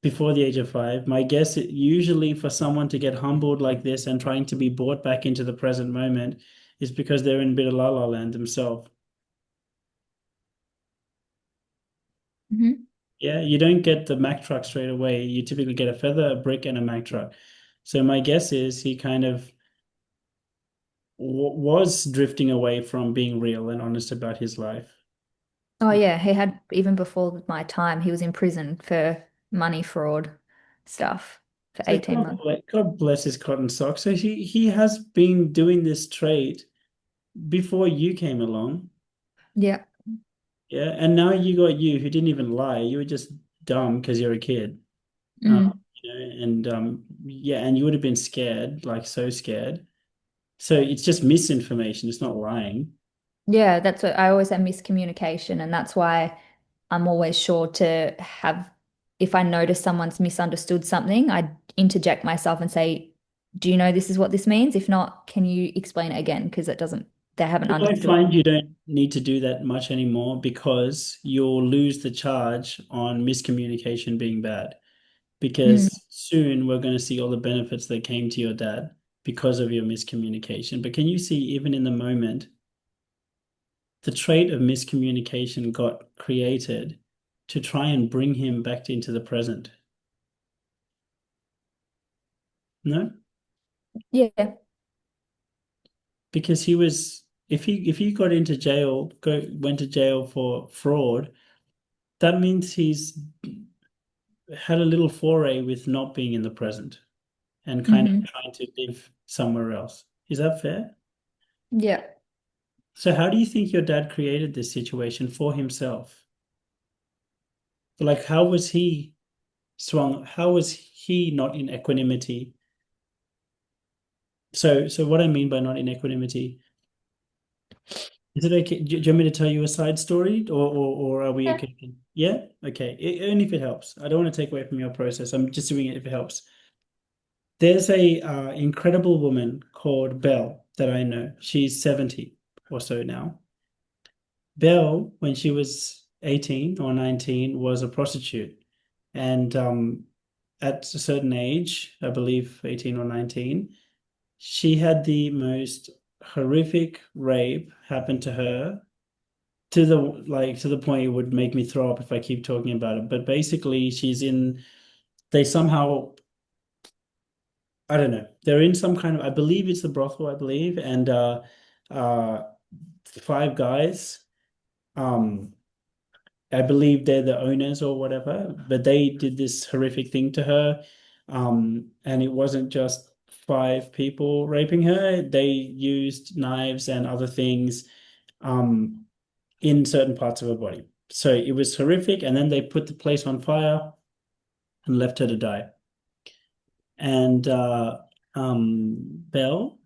before the age of 5. My guess, usually for someone to get humbled like this and trying to be brought back into the present moment is because they're in a bit of La La Land themselves. Mhm. Yeah, you don't get the Mack truck straight away. You typically get a feather, a brick, and a Mack truck. So my guess is he kind of was drifting away from being real and honest about his life. Oh yeah, he had even before my time, he was in prison for money fraud stuff for So 18 months. God bless his cotton socks. So he has been doing this trade before you came along. Yeah. Yeah, and now you got you who didn't even lie. You were just dumb because you're a kid. Um, Mm. and yeah, and you would have been scared, like so scared. So it's just misinformation. It's not lying. Yeah, that's what I always have miscommunication, and that's why I'm always sure to have, if I notice someone's misunderstood something, I interject myself and say, do you know this is what this means? If not, can you explain it again? Because they haven't I understood. find you don't need to do that much anymore because you'll lose the charge on miscommunication being bad. Mm. Because soon we're going to see all the benefits that came to your dad because of your miscommunication. But can you see, even in the moment, the trait of miscommunication got created to try and bring him back into the present? No? Yeah. Because if he got into jail, went to jail for fraud, that means he's had a little foray with not being in the present and kind of Hmm. trying to live somewhere else. Is that fair? Yeah. So how do you think your dad created this situation for himself? Like, how was he swung, how was he not in equanimity? So what I mean by not in equanimity, is it okay? Do you want me to tell you a side story, or are we Yeah. okay? Yeah, okay. Only if it helps. I don't want to take away from your process. I'm just doing it if it helps. There's a incredible woman called Belle that I know. She's 70 or so now. Belle, when she was 18 or 19, was a prostitute. And at a certain age, I believe 18 or 19, she had the most horrific rape happen to her to the point it would make me throw up if I keep talking about it. But basically, they somehow, I don't know, they're in some kind of, I believe it's the brothel, I believe, and uh, five guys. Um, I believe they're the owners or whatever, but they did this horrific thing to her. And it wasn't just five people raping her. They used knives and other things um, in certain parts of her body. So it was horrific. And then they put the place on fire and left her to die. And Belle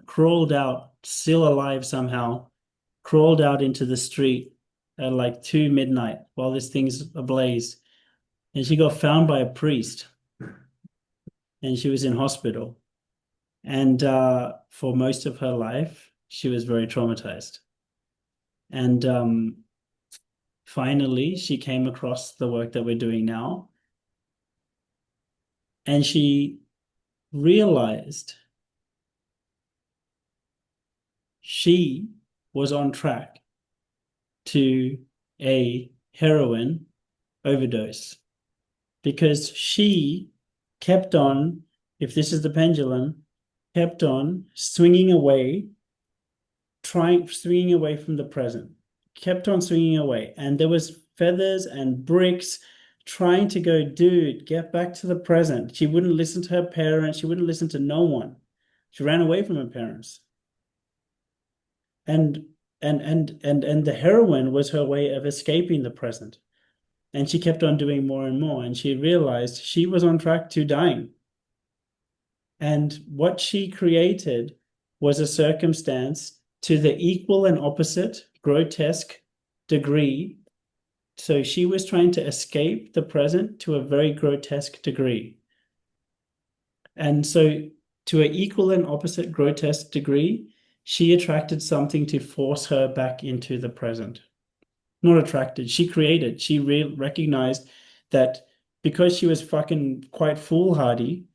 crawled out, still alive somehow, crawled out into the street at like 2 midnight while this thing's ablaze. And she got found by a priest and she was in hospital. And for most of her life, she was very traumatized. And finally, she came across the work that we're doing now. And she realized she was on track to a heroin overdose because she kept on, if this is the pendulum, kept on swinging away from the present, kept on swinging away. And there was feathers and bricks trying to go, dude, get back to the present. She wouldn't listen to her parents. She wouldn't listen to no one. She ran away from her parents. And and the heroin was her way of escaping the present. And she kept on doing more and more. And she realized she was on track to dying. And what she created was a circumstance to the equal and opposite grotesque degree. So she was trying to escape the present to a very grotesque degree. And so, to an equal and opposite grotesque degree, she attracted something to force her back into the present. Not attracted, she created. She recognized that because she was fucking quite foolhardy,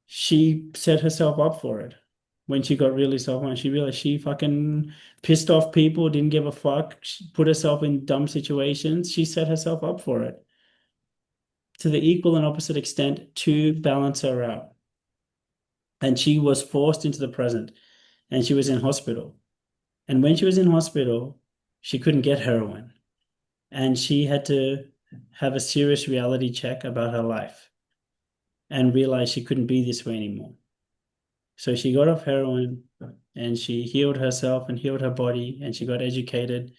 she set herself up for it. When she got really self-conscious, she realized she fucking pissed off people, didn't give a fuck, she put herself in dumb situations. She set herself up for it to the equal and opposite extent to balance her out. And she was forced into the present and she was in hospital. And when she was in hospital, she couldn't get heroin. And she had to have a serious reality check about her life and realize she couldn't be this way anymore. So she got off heroin and she healed herself and healed her body and she got educated.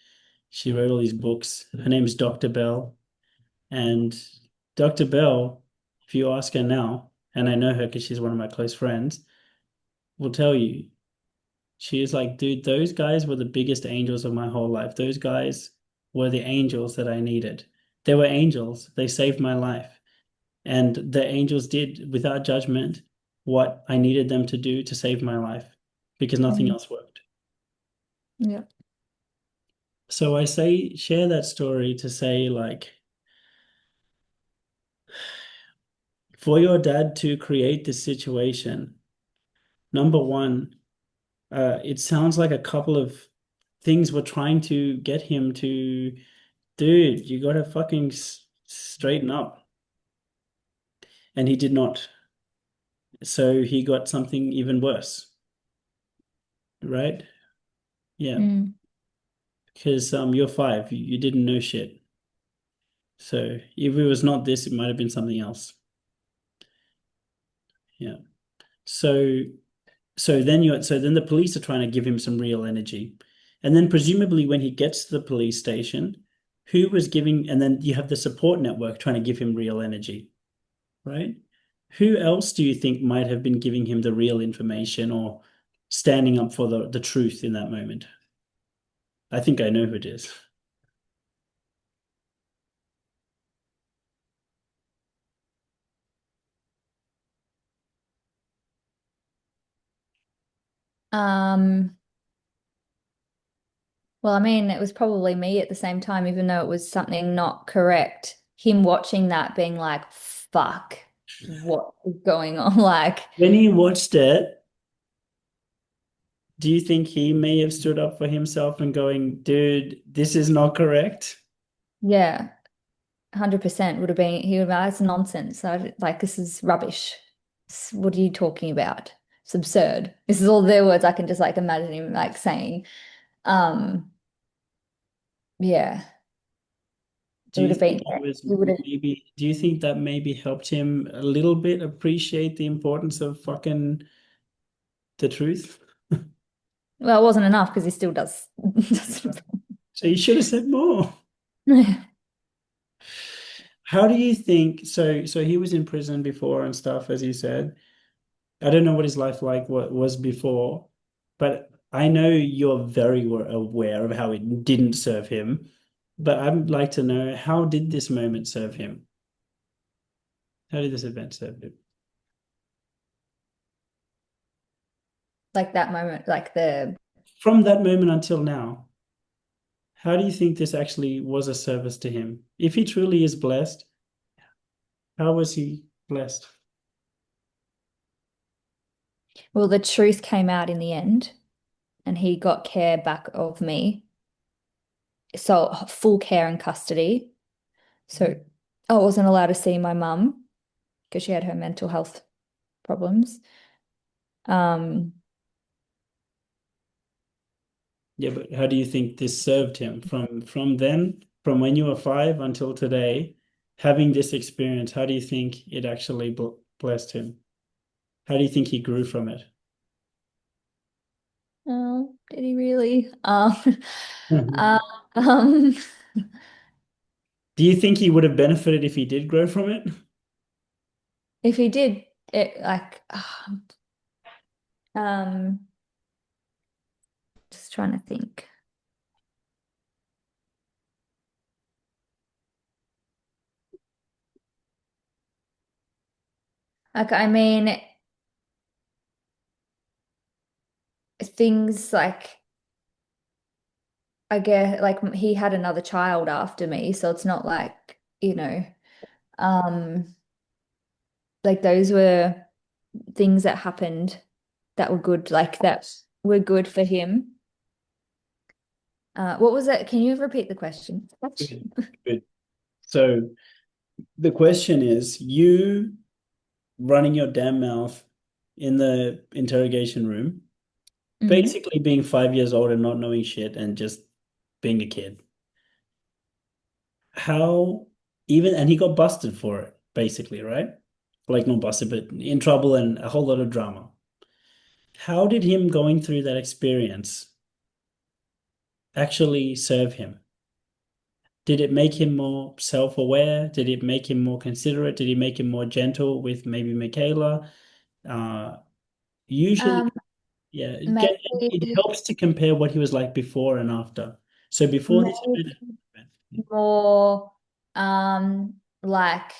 She wrote all these books. Her name is Dr. Bell. And Dr. Bell, if you ask her now, and I know her because she's one of my close friends, will tell you, she is like, dude, those guys were the biggest angels of my whole life. Those guys were the angels that I needed. They were angels. They saved my life. And the angels did, without judgment, what I needed them to do to save my life because nothing Mm. else worked. Yeah. So I say, share that story to say, like, for your dad to create this situation, number one, it sounds like a couple of things were trying to get him to, dude, you gotta fucking straighten up. And he did not. So he got something even worse, right? Yeah. Mm. Because you're five, you didn't know shit. So if it was not this, it might have been something else. Yeah. So so then the police are trying to give him some real energy. And then presumably when he gets to the police station, Who was giving, and then you have the support network trying to give him real energy, right? Who else do you think might have been giving him the real information or standing up for the truth in that moment? I think I know who it is. Um, well, I mean, it was probably me at the same time, even though it was something not correct. Him watching that being like, fuck, what is going on? Like, When he watched it, do you think he may have stood up for himself and going, dude, this is not correct? yeah, 100% would have been, he would have been, that's nonsense. Like, this is rubbish. What are you talking about? It's absurd. This is all their words I can just like imagine him like saying. Um, yeah, it Do would you have think been, he was he would have, maybe, do you think that maybe helped him a little bit appreciate the importance of fucking the truth? well, it wasn't enough because he still does. So you should have said more. How do you think, so he was in prison before and stuff, as you said. I don't know what his life like what was before, but I know you're very aware of how it didn't serve him. But I'd like to know, how did this moment serve him? How did this event serve him? Like that moment, like the From that moment until now, how do you think this actually was a service to him? If he truly is blessed, how was he blessed? well, the truth came out in the end, and he got care back of me. So full care and custody. So I wasn't allowed to see my mum because she had her mental health problems. Um, Yeah, but how do you think this served him from then, from when you were 5 until today, having this experience, how do you think it actually blessed him? How do you think he grew from it? oh, did he really? Do uh, um, you think he would have benefited if he did grow from it? if he did, it like, um, just trying to think. Like, I mean, things like, I guess, like he had another child after me, so it's not like, um, like those were things that happened that were good, like that were good for him. What was that? Can you repeat the question? Good. Good. So the question is, you running your damn mouth in the interrogation room, Hmm. basically being 5 years old and not knowing shit and just being a kid. How even and he got busted for it, basically, right? Like not busted, but in trouble and a whole lot of drama. How did him going through that experience actually serve him? Did it make him more self-aware? Did it make him more considerate? Did it make him more gentle with maybe Michaela? Uh, Usually, Um, yeah, it maybe, helps to compare what he was like before and after. So before this maybe event, more, like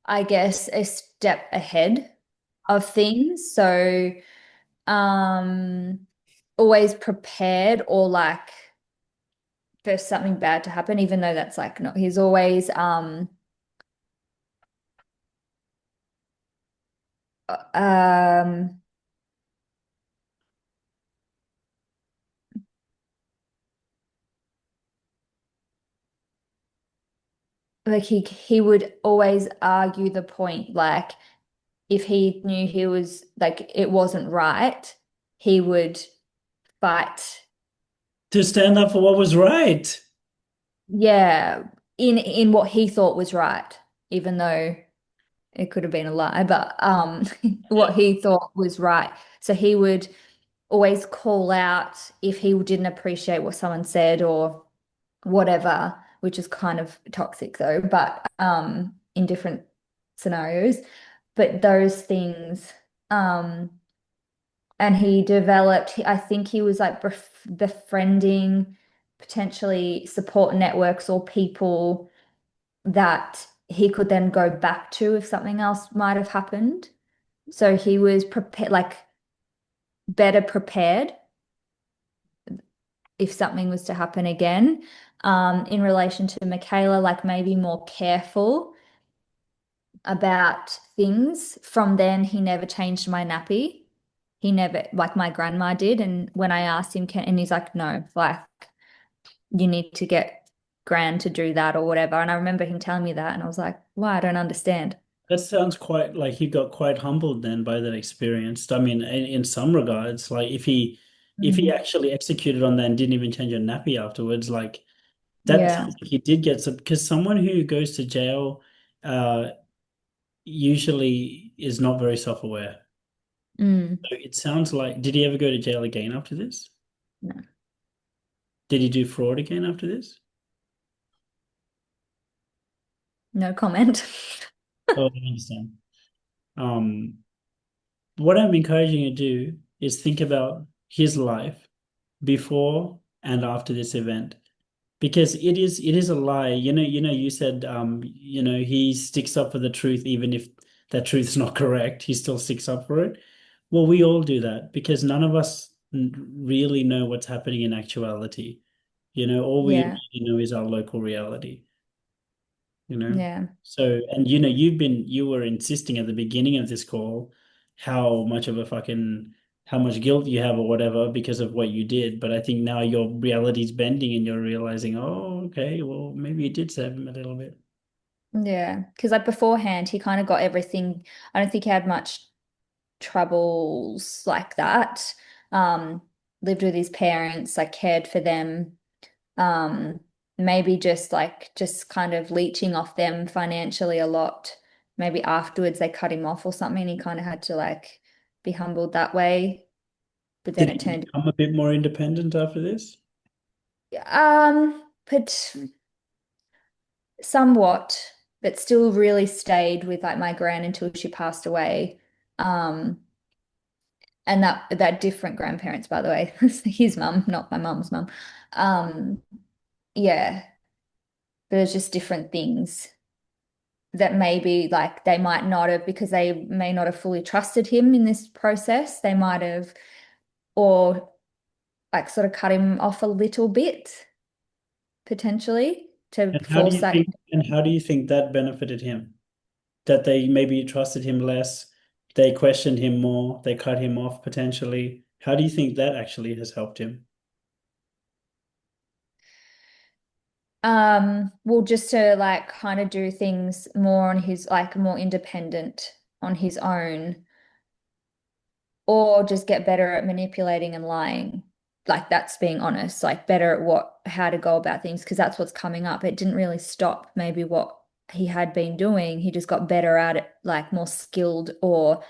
I guess a step ahead of things. So, um, always prepared or like for something bad to happen, even though that's like not, he's always, um, like he would always argue the point, like if he knew he was like it wasn't right, he would fight. to stand up for what was right. Yeah, in what he thought was right, even though it could have been a lie, but what he thought was right. So he would always call out if he didn't appreciate what someone said or whatever. which is kind of toxic though, but in different scenarios. But those things, um, and he developed, I think he was like befriending potentially support networks or people that he could then go back to if something else might have happened. So he was prepared, like better prepared if something was to happen again. In relation to Michaela, like maybe more careful about things. From then, he never changed my nappy. He never, like my grandma did. And when I asked him, and he's like, no, like you need to get Gran to do that or whatever. And I remember him telling me that, and I was like, why? I don't understand. That sounds quite like he got quite humbled then by that experience. I mean, in some regards, like if he Mm. actually executed on that and didn't even change a nappy afterwards, like that Yeah. sounds like he did get some, because someone who goes to jail uh usually is not very self-aware. Mm. So it sounds like, did he ever go to jail again after this? No, Did he do fraud again after this? no comment. Oh, I understand. Um, what I'm encouraging you to do is think about his life before and after this event, because it is a lie. You said he sticks up for the truth even if that truth is not correct. He still sticks up for it. Well, we all do that because none of us really know what's happening in actuality. All we Yeah. really know is our local reality. you know. Yeah. So, and you were insisting at the beginning of this call how much of a fucking how much guilt you have or whatever because of what you did. But I think now your reality's bending and you're realizing, oh, okay, well, maybe you did save him a little bit. Yeah. Because like beforehand, he kind of got everything. I don't think he had much troubles like that. Um, lived with his parents, like cared for them. Um, maybe just kind of leeching off them financially a lot. Maybe afterwards they cut him off or something. He kind of had to like be humbled that way. But then Did it he turned, become a bit more independent after this? but somewhat, but still really stayed with like my gran until she passed away. Um, and that different grandparents, by the way, his mum, not my mum's mum. Um, yeah, there's just different things that maybe like they might not have because they may not have fully trusted him in this process. They might have, or like sort of cut him off a little bit potentially to And how do force you that. think and how do you think that benefited him? That they maybe trusted him less, they questioned him more, they cut him off potentially. How do you think that actually has helped him? Well, just to like kind of do things more on his like more independent on his own, or just get better at manipulating and lying. Like that's being honest, like better at how to go about things, because that's what's coming up. It didn't really stop maybe what he had been doing. He just got better at it, like more skilled or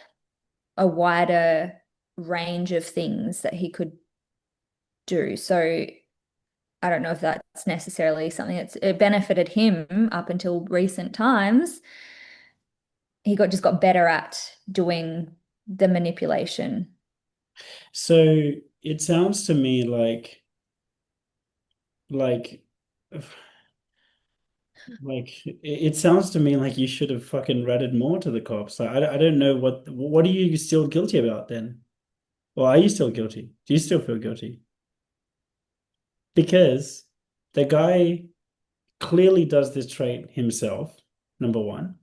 a wider range of things that he could do. So I don't know if that's necessarily something it benefited him up until recent times. He got better at doing the manipulation. So it sounds to me like it sounds to me like you should have fucking ratted more to the cops. Like, I don't know what are you still guilty about then? Or are you still guilty? Do you still feel guilty? Because the guy clearly does this trait himself, number one.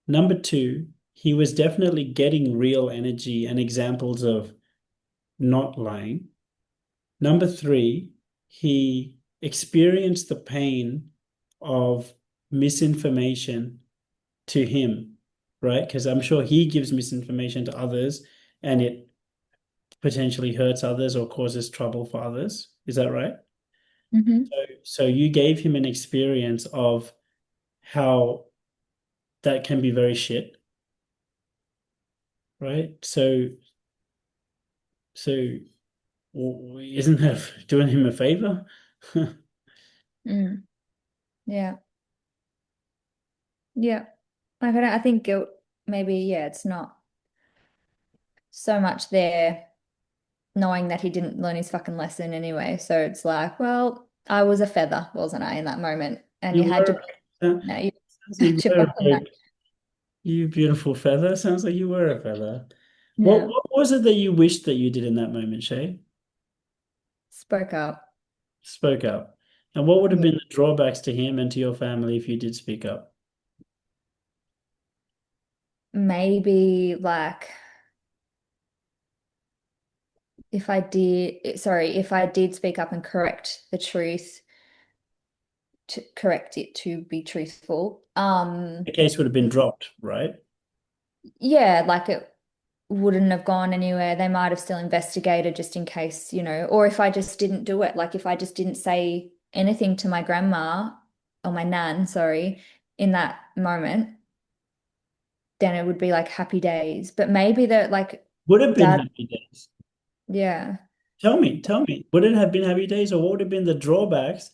Number two, he was definitely getting real energy and examples of not lying. Number three, he experienced the pain of misinformation to him, right? Because I'm sure he gives misinformation to others and it potentially hurts others or causes trouble for others. Is that right? Hmm. So you gave him an experience of how that can be very shit, right? So isn't that doing him a favor? Mm. Yeah. Yeah. I think guilt maybe, yeah, it's not so much there knowing that he didn't learn his fucking lesson anyway. So it's like, well, I was a feather, wasn't I, in that moment? And You you had to, were. Sounds no, you like had you to were work a on that. very, you beautiful feather. Sounds like you were a feather. Yeah. What was it that you wished that you did in that moment, Shay? Spoke up. Spoke up. And what would have Yeah. been the drawbacks to him and to your family if you did speak up? Maybe like if I did speak up and correct the truth, to correct it to be truthful. The case would have been dropped, right? Yeah, like it wouldn't have gone anywhere. They might have still investigated just in case, or if I just didn't do it, like if I just didn't say anything to my grandma or my nan, sorry, in that moment, then it would be like happy days. But maybe that like Would have been dad, happy days. yeah. Tell me, would it have been happy days or what would have been the drawbacks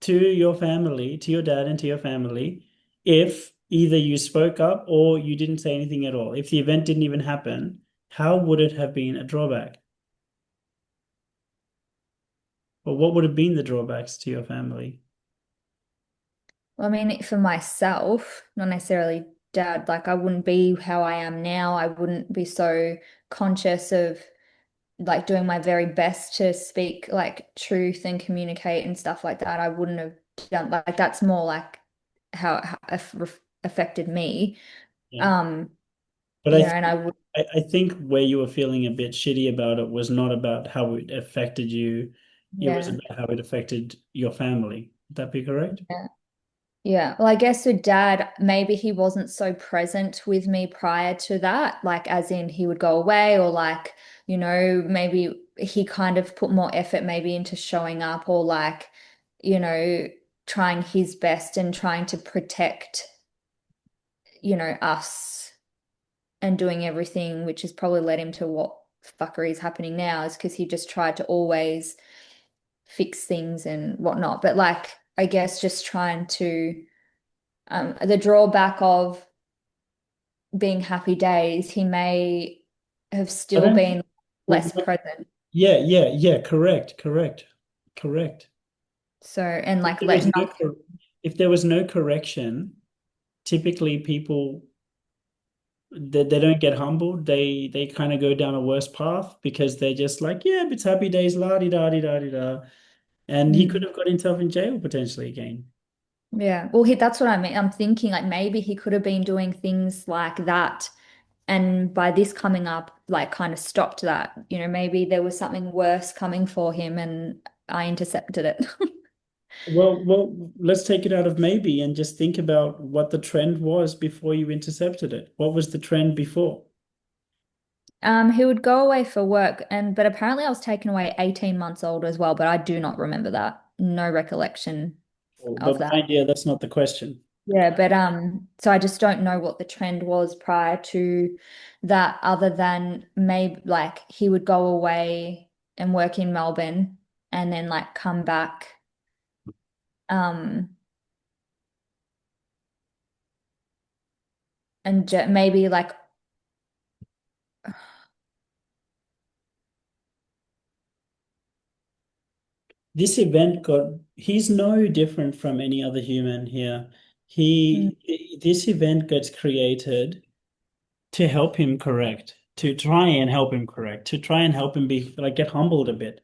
to your family, to your dad and to your family, if either you spoke up or you didn't say anything at all? If the event didn't even happen, how would it have been a drawback? Or what would have been the drawbacks to your family? Well, I mean, for myself, not necessarily dad, like I wouldn't be how I am now. I wouldn't be so conscious of like doing my very best to speak like truth and communicate and stuff like that. I wouldn't have done like that's more like how it affected me. Yeah. Um, But I and think I would, I think where you were feeling a bit shitty about it was not about how it affected you. It was yeah. about how it affected your family. Would that be correct? Yeah. Yeah. Well, I guess with dad, maybe he wasn't so present with me prior to that, like as in he would go away or like, maybe he kind of put more effort maybe into showing up or like, you know, trying his best and trying to protect, us and doing everything, which has probably led him to what fuckery is happening now, is because he just tried to always fix things and whatnot. But like, I guess just trying to, the drawback of being happy days, he may have I still don't. been Well, less present. yeah. Correct. So, and If like there let was not, if there was no correction, typically people they don't get humbled. They kind of go down a worse path because they're just like, yeah, it's happy days, la di da di da di da. And he could mm, have got himself in jail potentially again. yeah. Well, that's what I mean. I'm thinking like maybe he could have been doing things like that. And by this coming up, like kind of stopped that. Maybe there was something worse coming for him and I intercepted it. Let's take it out of maybe and just think about what the trend was before you intercepted it. What was the trend before? He would go away for work but apparently I was taken away 18 months old as well, but I do not remember that. No recollection of But that. mind you, that's not the question. Yeah, but so I just don't know what the trend was prior to that, other than maybe like he would go away and work in Melbourne and then like come back. Um, and maybe like, This event got, he's no different from any other human here. mm, This event gets created to help him correct, to try and help him correct, to try and help him be like get humbled a bit.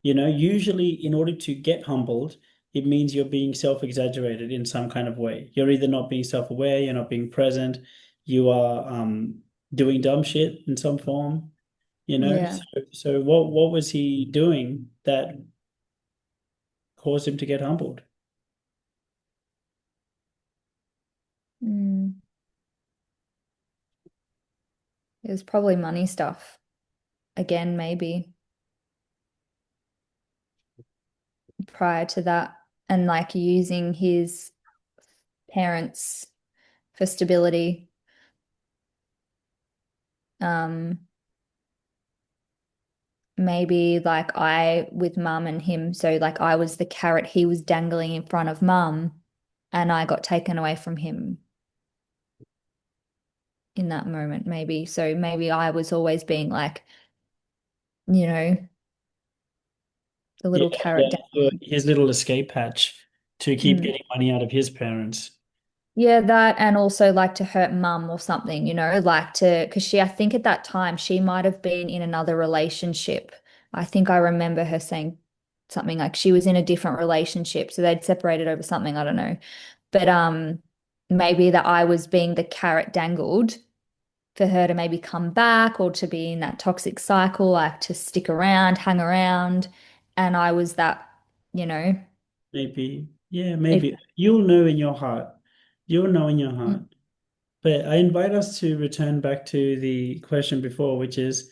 Usually in order to get humbled, it means you're being self-exaggerated in some kind of way. You're either not being self-aware, you're not being present, you are doing dumb shit in some form, you know. yeah, So what was he doing that caused him to get humbled? mm, it was probably money stuff again, maybe prior to that, and like using his parents for stability. Um, maybe like I with mum and him, so like I was the carrot he was dangling in front of mum. and I got taken away from him in that moment, maybe. So maybe I was always being like, you know, the Yeah, little carrot his little escape hatch to keep down. getting money out of his parents. Yeah, that and also like to hurt mum or something, like to, because I think at that time she might have been in another relationship. I think I remember her saying something like she was in a different relationship, so they'd separated over something, I don't know. But maybe that I was being the carrot dangled for her to maybe come back or to be in that toxic cycle, like to stick around, hang around. And I was that, you know, Maybe, yeah, if maybe. You'll know in your heart. You'll know in your heart. But I invite us to return back to the question before, which is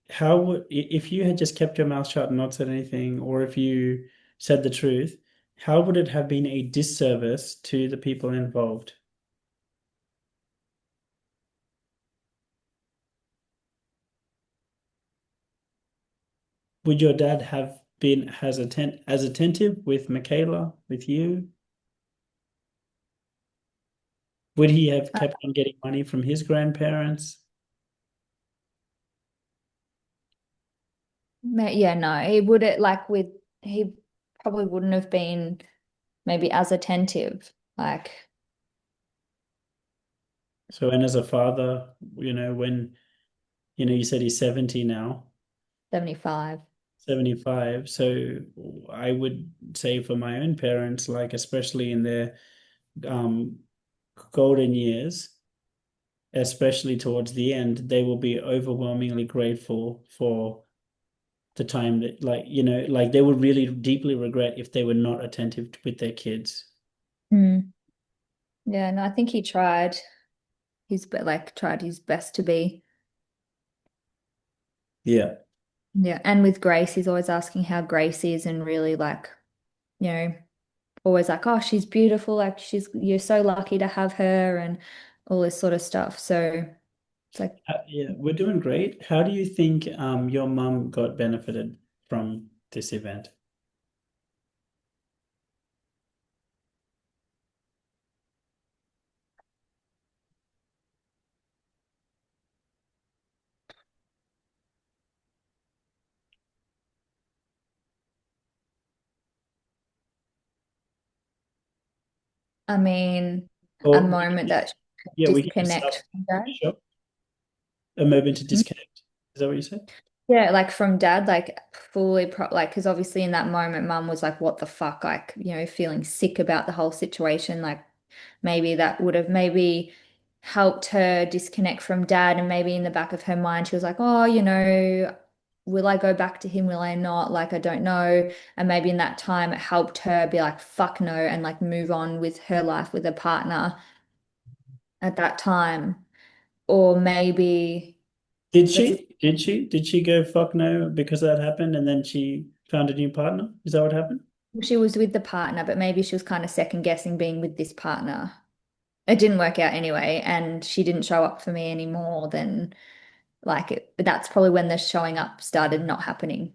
how would, if you had just kept your mouth shut and not said anything, or if you said the truth, how would it have been a disservice to the people involved? Would your dad have been as attentive with Michaela, with you? Would he have kept on getting money from his grandparents? Yeah, no, he would it like with he probably wouldn't have been maybe as attentive, like So, and as a father, when, you said he's 70 now, 75. 75. So I would say for my own parents, like especially in their um, golden years, especially towards the end, they will be overwhelmingly grateful for the time that, like they would really deeply regret if they were not attentive with their kids. Hmm. Yeah, no, I think he tried tried his best to be. Yeah. Yeah, and with Grace, he's always asking how Grace is and really like, you know, always like, oh, she's beautiful, like you're so lucky to have her and all this sort of stuff. So it's like, Yeah, we're doing great. How do you think your mum got benefited from this event? I mean, a Or moment that she could yeah, we can just disconnect from Dad. sure. A moment to disconnect. Is that what you said? Yeah, like from dad, like fully like because obviously in that moment, mum was like, "What the fuck?" Like feeling sick about the whole situation. Like maybe that would have maybe helped her disconnect from dad, and maybe in the back of her mind, she was like, "Oh, will I go back to him? Will I not? Like I don't know." And maybe in that time, it helped her be like, "Fuck no," and like move on with her life with a partner at that time, or maybe Did that's a she? Did she? Did she go fuck no because that happened and then she found a new partner? Is that what happened? She was with the partner, but maybe she was kind of second guessing being with this partner. It didn't work out anyway, and she didn't show up for me anymore than like it. But that's probably when the showing up started not happening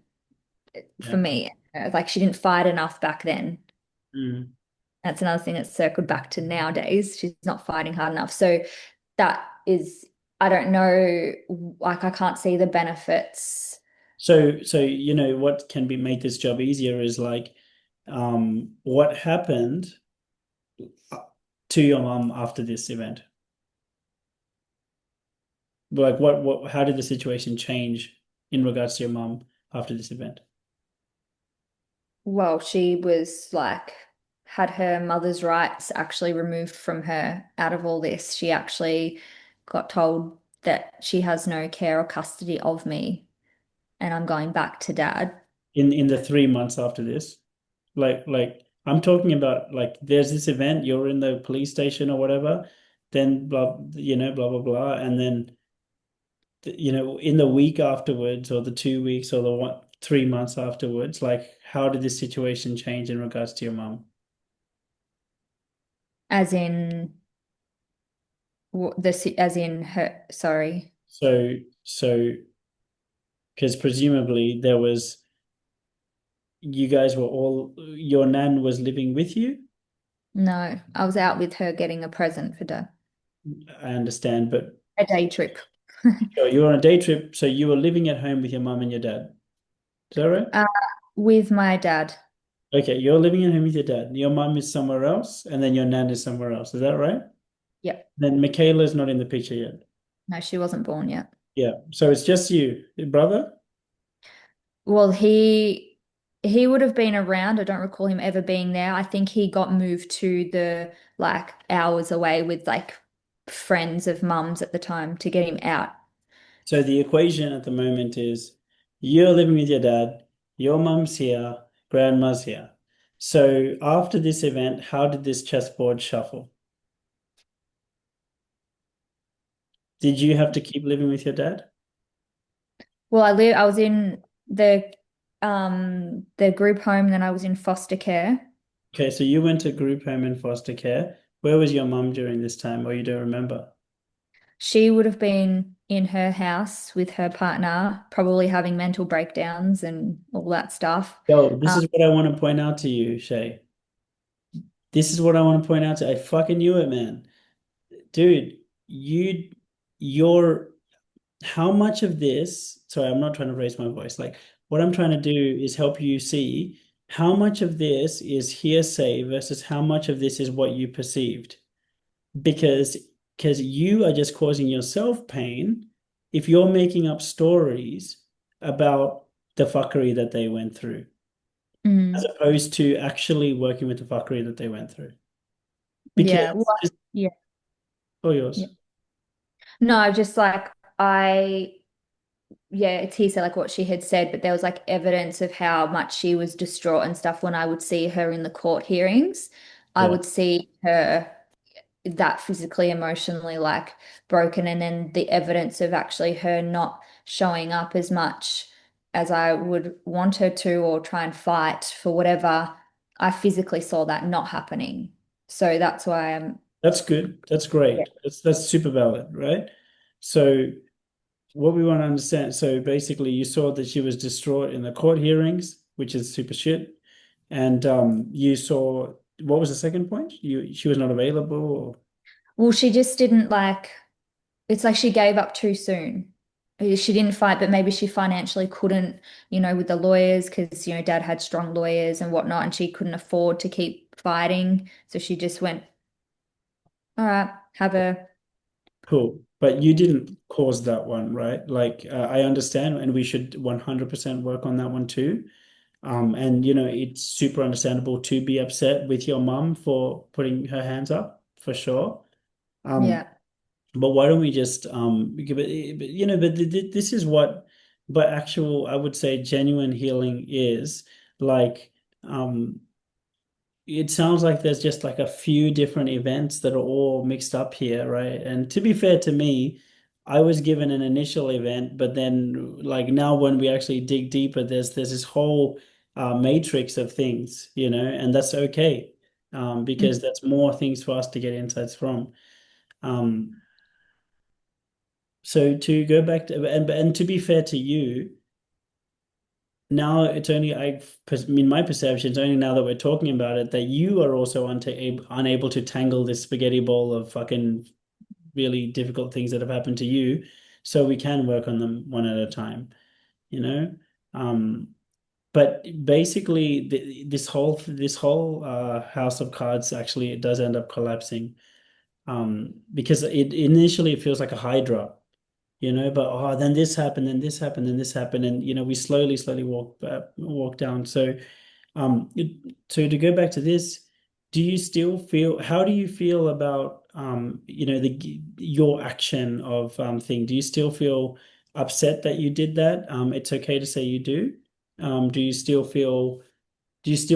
for Yeah. me. Like she didn't fight enough back then. Mm. That's another thing that's circled back to nowadays. She's not fighting hard enough. So that is, I don't know, like I can't see the benefits. So what can be make this job easier is like, what happened to your mom after this event? Like, how did the situation change in regards to your mom after this event? Well, she was like, had her mother's rights actually removed from her out of all this. She actually got told that she has no care or custody of me and I'm going back to dad. In the 3 months after this? Like I'm talking about like there's this event, you're in the police station or whatever, then blah blah blah, and then in the week afterwards or the 2 weeks or the 3 months afterwards, like how did this situation change in regards to your mom? As in as in her, sorry. So because presumably there was you guys were all your nan was living with you? No, I was out with her getting a present for dad. I understand, but A day trip. you were on a day trip, so you were living at home with your mum and your dad. Is that right? Uh, with my dad. Okay, you're living at home with your dad. Your mum is somewhere else, and then your nan is somewhere else. Is that right? Yep. Then Michaela's not in the picture yet. No, she wasn't born yet. Yeah. So it's just you, your brother? Well, he would have been around. I don't recall him ever being there. I think he got moved to the like hours away with like friends of mum's at the time to get him out. So the equation at the moment is you're living with your dad, your mum's here, grandma's here. So after this event, how did this chessboard shuffle? Did you have to keep living with your dad? Well, I was in the group home, then I was in foster care. Okay, so you went to group home and foster care. Where was your mum during this time, or you don't remember? She would have been in her house with her partner, probably having mental breakdowns and all that stuff. Yo, this Um, is what I want to point out to you, Shay. This is what I want to point out to. I fucking knew it, man. Dude, you're how much of this, sorry, I'm not trying to raise my voice. Like, what I'm trying to do is help you see how much of this is hearsay versus how much of this is what you perceived. Because you are just causing yourself pain if you're making up stories about the fuckery that they went through, as mm, opposed to actually working with the fuckery that they went through. yeah, well, Because it's yeah, all yeah. yours. No, just like I, yeah, it's he said like what she had said, but there was like evidence of how much she was distraught and stuff when I would see her in the court hearings. I Yeah. would see her that physically, emotionally like broken, and then the evidence of actually her not showing up as much as I would want her to or try and fight for whatever. I physically saw that not happening. So that's why I'm, That's good. That's yeah. great. That's super valid, right? So what we want to understand, so basically you saw that she was distraught in the court hearings, which is super shit. And you saw what was the second point? She was not available or Well, she just didn't like, it's like she gave up too soon. She didn't fight, but maybe she financially couldn't, with the lawyers, because, dad had strong lawyers and whatnot, and she couldn't afford to keep fighting. So she just went, all right, have a, cool. But you didn't cause that one, right? Like I understand, and we should 100% work on that one too. And it's super understandable to be upset with your mum for putting her hands up, for sure. Um, yeah. but why don't we just give it, but this is what, but actual, I would say genuine healing is like, um, it sounds like there's just like a few different events that are all mixed up here, right? And to be fair to me, I was given an initial event, but then like now when we actually dig deeper, there's this whole matrix of things, and that's okay, Mm. because that's more things for us to get insights from. Um, so to go back to and to be fair to you, now it's only in my perception, it's only now that we're talking about it that you are also unable to tangle this spaghetti bowl of fucking really difficult things that have happened to you, so we can work on them one at a time, you know. Um, but basically, this whole house of cards actually it does end up collapsing, because it initially it feels like a hydra, but then this happened, then this happened, then this happened, and we slowly walk down. So so to go back to this, how do you feel about your action of thing? Do you still feel upset that you did that? It's okay to say you do. Do you still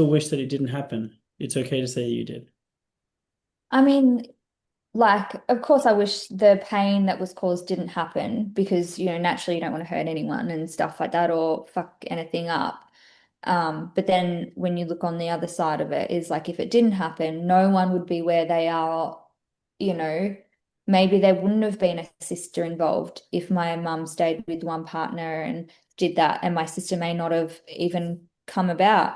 wish that it didn't happen? It's okay to say you did. I mean, like, of course, I wish the pain that was caused didn't happen because, naturally you don't want to hurt anyone and stuff like that or fuck anything up. But then when you look on the other side of it, is like if it didn't happen, no one would be where they are, you know, maybe there wouldn't have been a sister involved if my mum stayed with one partner and did that, and my sister may not have even come about.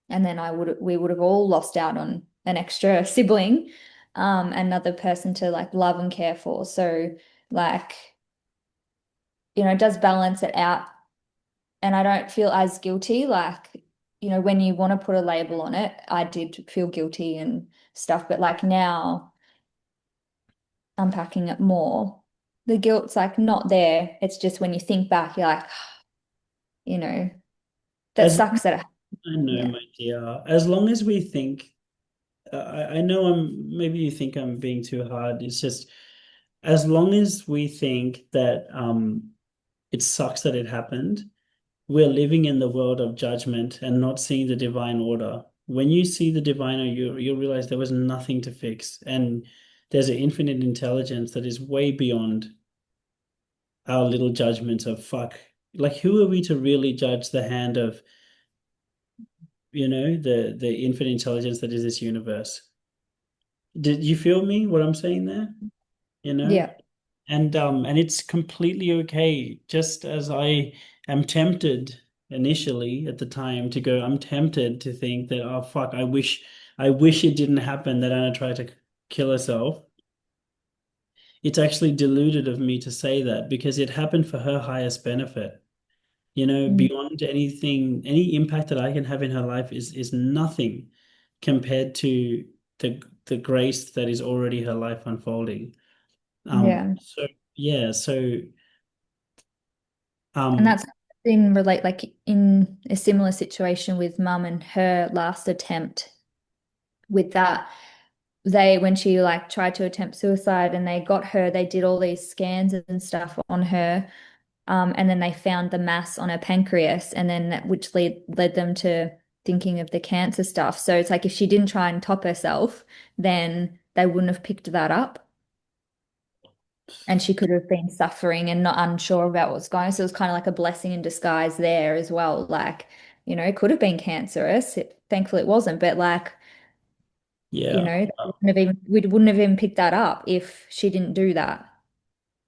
And then we would have all lost out on an extra sibling, another person to like love and care for. So like, it does balance it out. And I don't feel as guilty. Like, when you want to put a label on it, I did feel guilty and stuff. But like now, unpacking it more, the guilt's like not there. It's just when you think back, you're like, you know, that As sucks that it, I know, yeah. my dear, as long as we think, I know maybe you think I'm being too hard. It's just as long as we think that it sucks that it happened, we're living in the world of judgment and not seeing the divine order. When you see the divine order, you realize there was nothing to fix, and there's an infinite intelligence that is way beyond our little judgments of fuck. Like, who are we to really judge the hand of, the infinite intelligence that is this universe? Did you feel me? What I'm saying there? You know? Yeah. And it's completely okay. Just as I am tempted initially at the time to go, I'm tempted to think that, oh fuck, I wish it didn't happen that Anna tried to kill herself. It's actually deluded of me to say that because it happened for her highest benefit. Mm. Beyond anything, any impact that I can have in her life is nothing compared to the grace that is already her life unfolding. Yeah. So yeah, so And um that's in relate like in a similar situation with mum and her last attempt with that. When she like tried to attempt suicide and they got her, they did all these scans and stuff on her. And then they found the mass on her pancreas, and then which led them to thinking of the cancer stuff. So it's like if she didn't try and top herself, then they wouldn't have picked that up. And she could have been suffering and not unsure about what's going on. So it was kind of like a blessing in disguise there as well. Like, it could have been cancerous. Thankfully it wasn't, but like, yeah. we wouldn't have even picked that up if she didn't do that,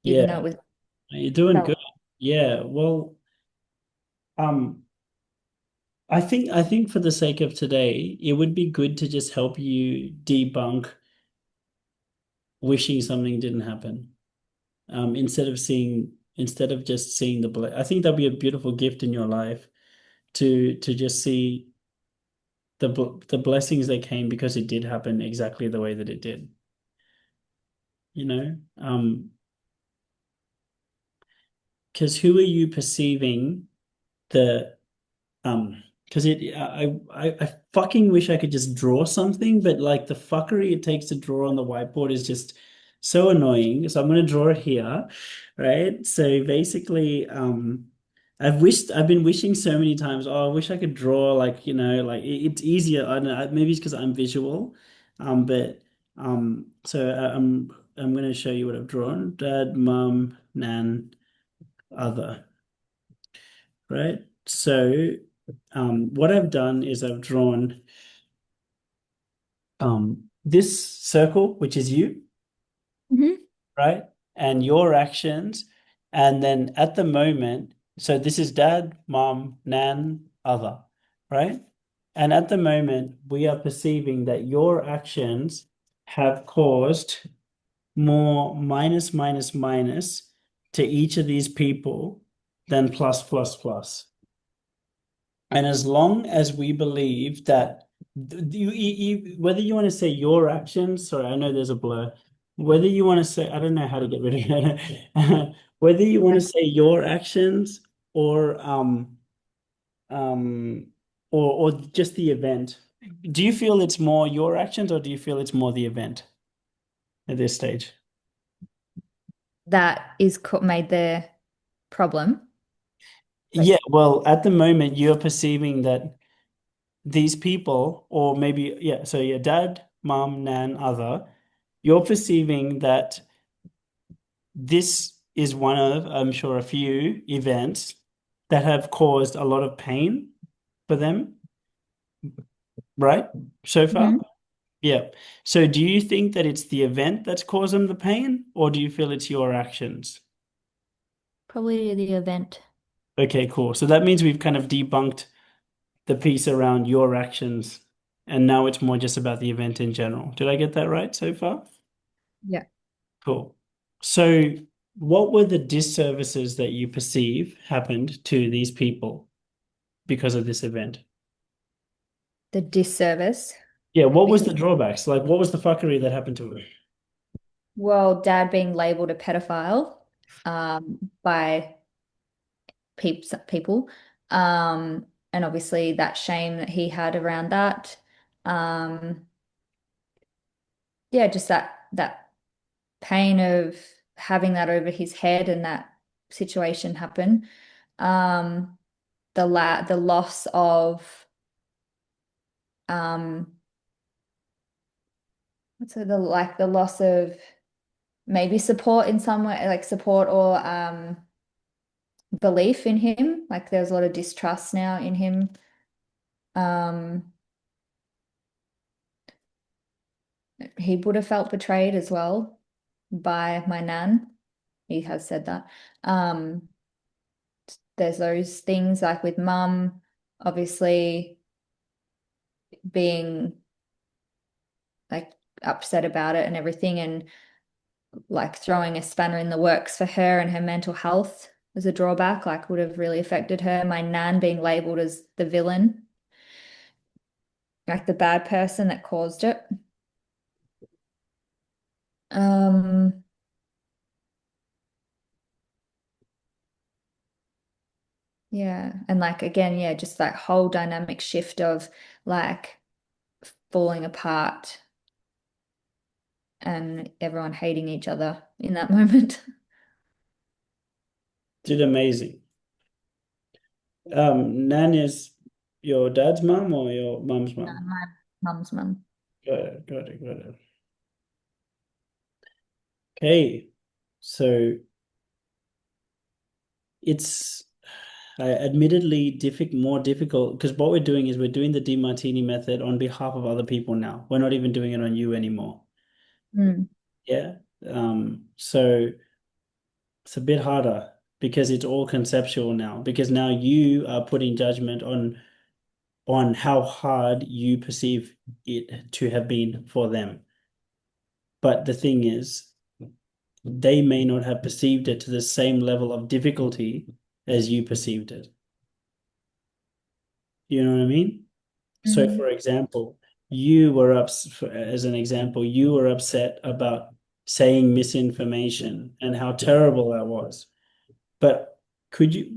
even though Yeah, it was you're doing good. felt. Yeah, well, um, I think for the sake of today, it would be good to just help you debunk wishing something didn't happen. Instead of just seeing I think that'd be a beautiful gift in your life to just see the blessings that came because it did happen exactly the way that it did. You know, because who are you perceiving the because I fucking wish I could just draw something, but like the fuckery it takes to draw on the whiteboard is just so annoying. So I'm gonna draw it here, right? So basically, I've been wishing so many times, oh, I wish I could draw like, like it's easier. I don't know, maybe it's because I'm visual. But so I'm gonna show you what I've drawn. Dad, mum, nan, other, right? So what I've done is I've drawn this circle, which is you, Mhm. right? And your actions. And then at the moment, so this is dad, mom, nan, other, right? And at the moment, we are perceiving that your actions have caused more minus, minus, minus to each of these people than plus, plus, plus. And as long as we believe that whether you want to say your actions, sorry, I know there's a blur. Whether you want to say, I don't know how to get rid of it. Whether you want to say your actions or um or just the event. Do you feel it's more your actions or do you feel it's more the event at this stage? That is made the problem. Yeah, Like, well, at the moment you're perceiving that these people, or maybe, yeah, so your dad, mom, nan, other, you're perceiving that this is one of, I'm sure, a few events that have caused a lot of pain for them, right? So far? Mhm. Yeah. So do you think that it's the event that's caused them the pain, or do you feel it's your actions? Probably the event. Okay, cool. So that means we've kind of debunked the piece around your actions. And now it's more just about the event in general. Did I get that right so far? Yeah. Cool. So, what were the disservices that you perceive happened to these people because of this event? The disservice Yeah, what was because, the drawbacks? Like, what was the fuckery that happened to her? well, dad being labeled a pedophile by people, and obviously that shame that he had around that. Um, yeah, just that pain of having that over his head and that situation happen. Um, the loss of um what's it, the loss of maybe support in some way, like support or belief in him. Like there's a lot of distrust now in him. Um, he would have felt betrayed as well by my nan. He has said that. Um, there's those things like with mum, obviously being like upset about it and everything, and like throwing a spanner in the works for her and her mental health as a drawback, like would have really affected her. My nan being labeled as the villain, like the bad person that caused it. Um, yeah. And like again, yeah, just that whole dynamic shift of like falling apart and everyone hating each other in that moment. Did amazing. Nan is your dad's mum or your mum's mum? My mum's mum. Got it, got it, got it. Okay, so it's admittedly more difficult because what we're doing is we're doing the Demartini method on behalf of other people now. We're not even doing it on you anymore. Mm. Yeah. So it's a bit harder because it's all conceptual now, because now you are putting judgment on how hard you perceive it to have been for them. But the thing is, they may not have perceived it to the same level of difficulty as you perceived it. You know what I mean? So, Mm. for example, you were as an example, you were upset about saying misinformation and how terrible that was. But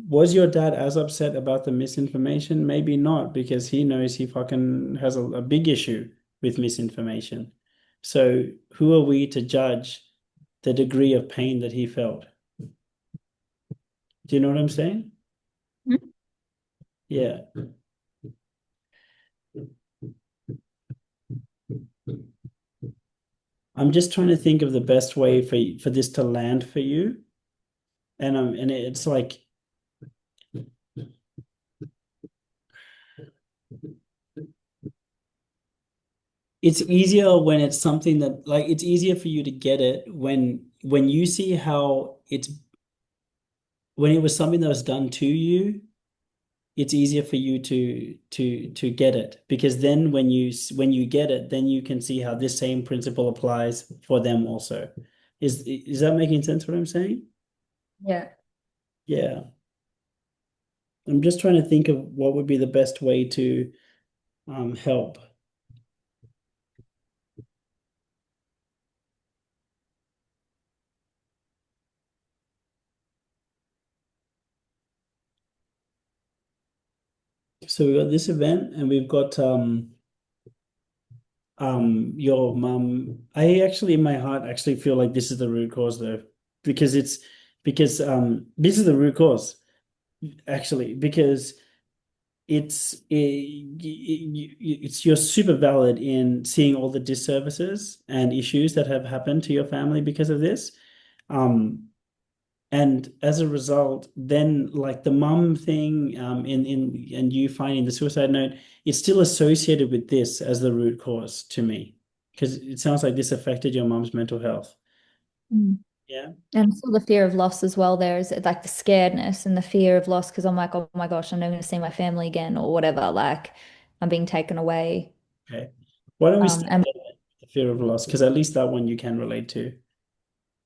was your dad as upset about the misinformation? Maybe not, because he knows he fucking has a big issue with misinformation. So, who are we to judge the degree of pain that he felt? Do you know what I'm saying? Yeah. I'm just trying to think of the best way for this to land for you. And it's like it's easier when it's something that, like, it's easier for you to get it when you see how it's when it was something that was done to you. It's easier for you to get it, because then when you get it, then you can see how this same principle applies for them also. Is that making sense what I'm saying? Yeah. Yeah. I'm just trying to think of what would be the best way to help. So we've got this event and we've got your mum. I actually in my heart actually feel like this is the root cause though, because this is the root cause actually, because you're super valid in seeing all the disservices and issues that have happened to your family because of this. Um, and as a result, then like the mum thing, in and you finding the suicide note, it's still associated with this as the root cause to me, because it sounds like this affected your mum's mental health. Mm. Yeah. And still the fear of loss as well. There's like the scaredness and the fear of loss because I'm like, oh my gosh, I'm never going to see my family again or whatever. Like I'm being taken away. Okay. Why don't we start And with the fear of loss? Because at least that one you can relate to.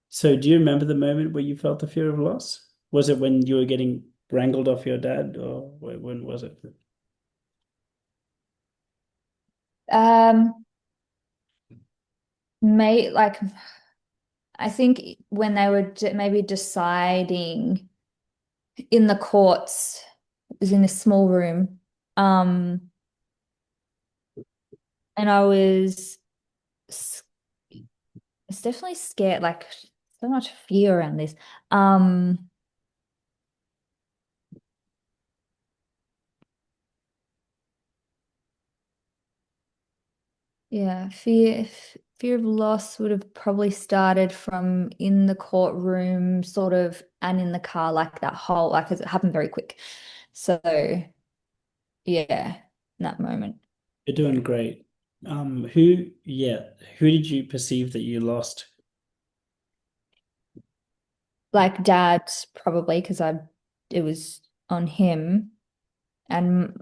So, do you remember the moment where you felt the fear of loss? Was it when you were getting wrangled off your dad, or when was it? um, may like I think when they were maybe deciding in the courts, it was in a small room, um, and I was definitely scared, like so much fear around this. Um, Yeah, fear of loss would have probably started from in the courtroom, sort of, and in the car, like that whole, like, 'cause it happened very quick. So, yeah, in that moment. You're doing great. Who did you perceive that you lost? Like dad, probably, because it was on him, and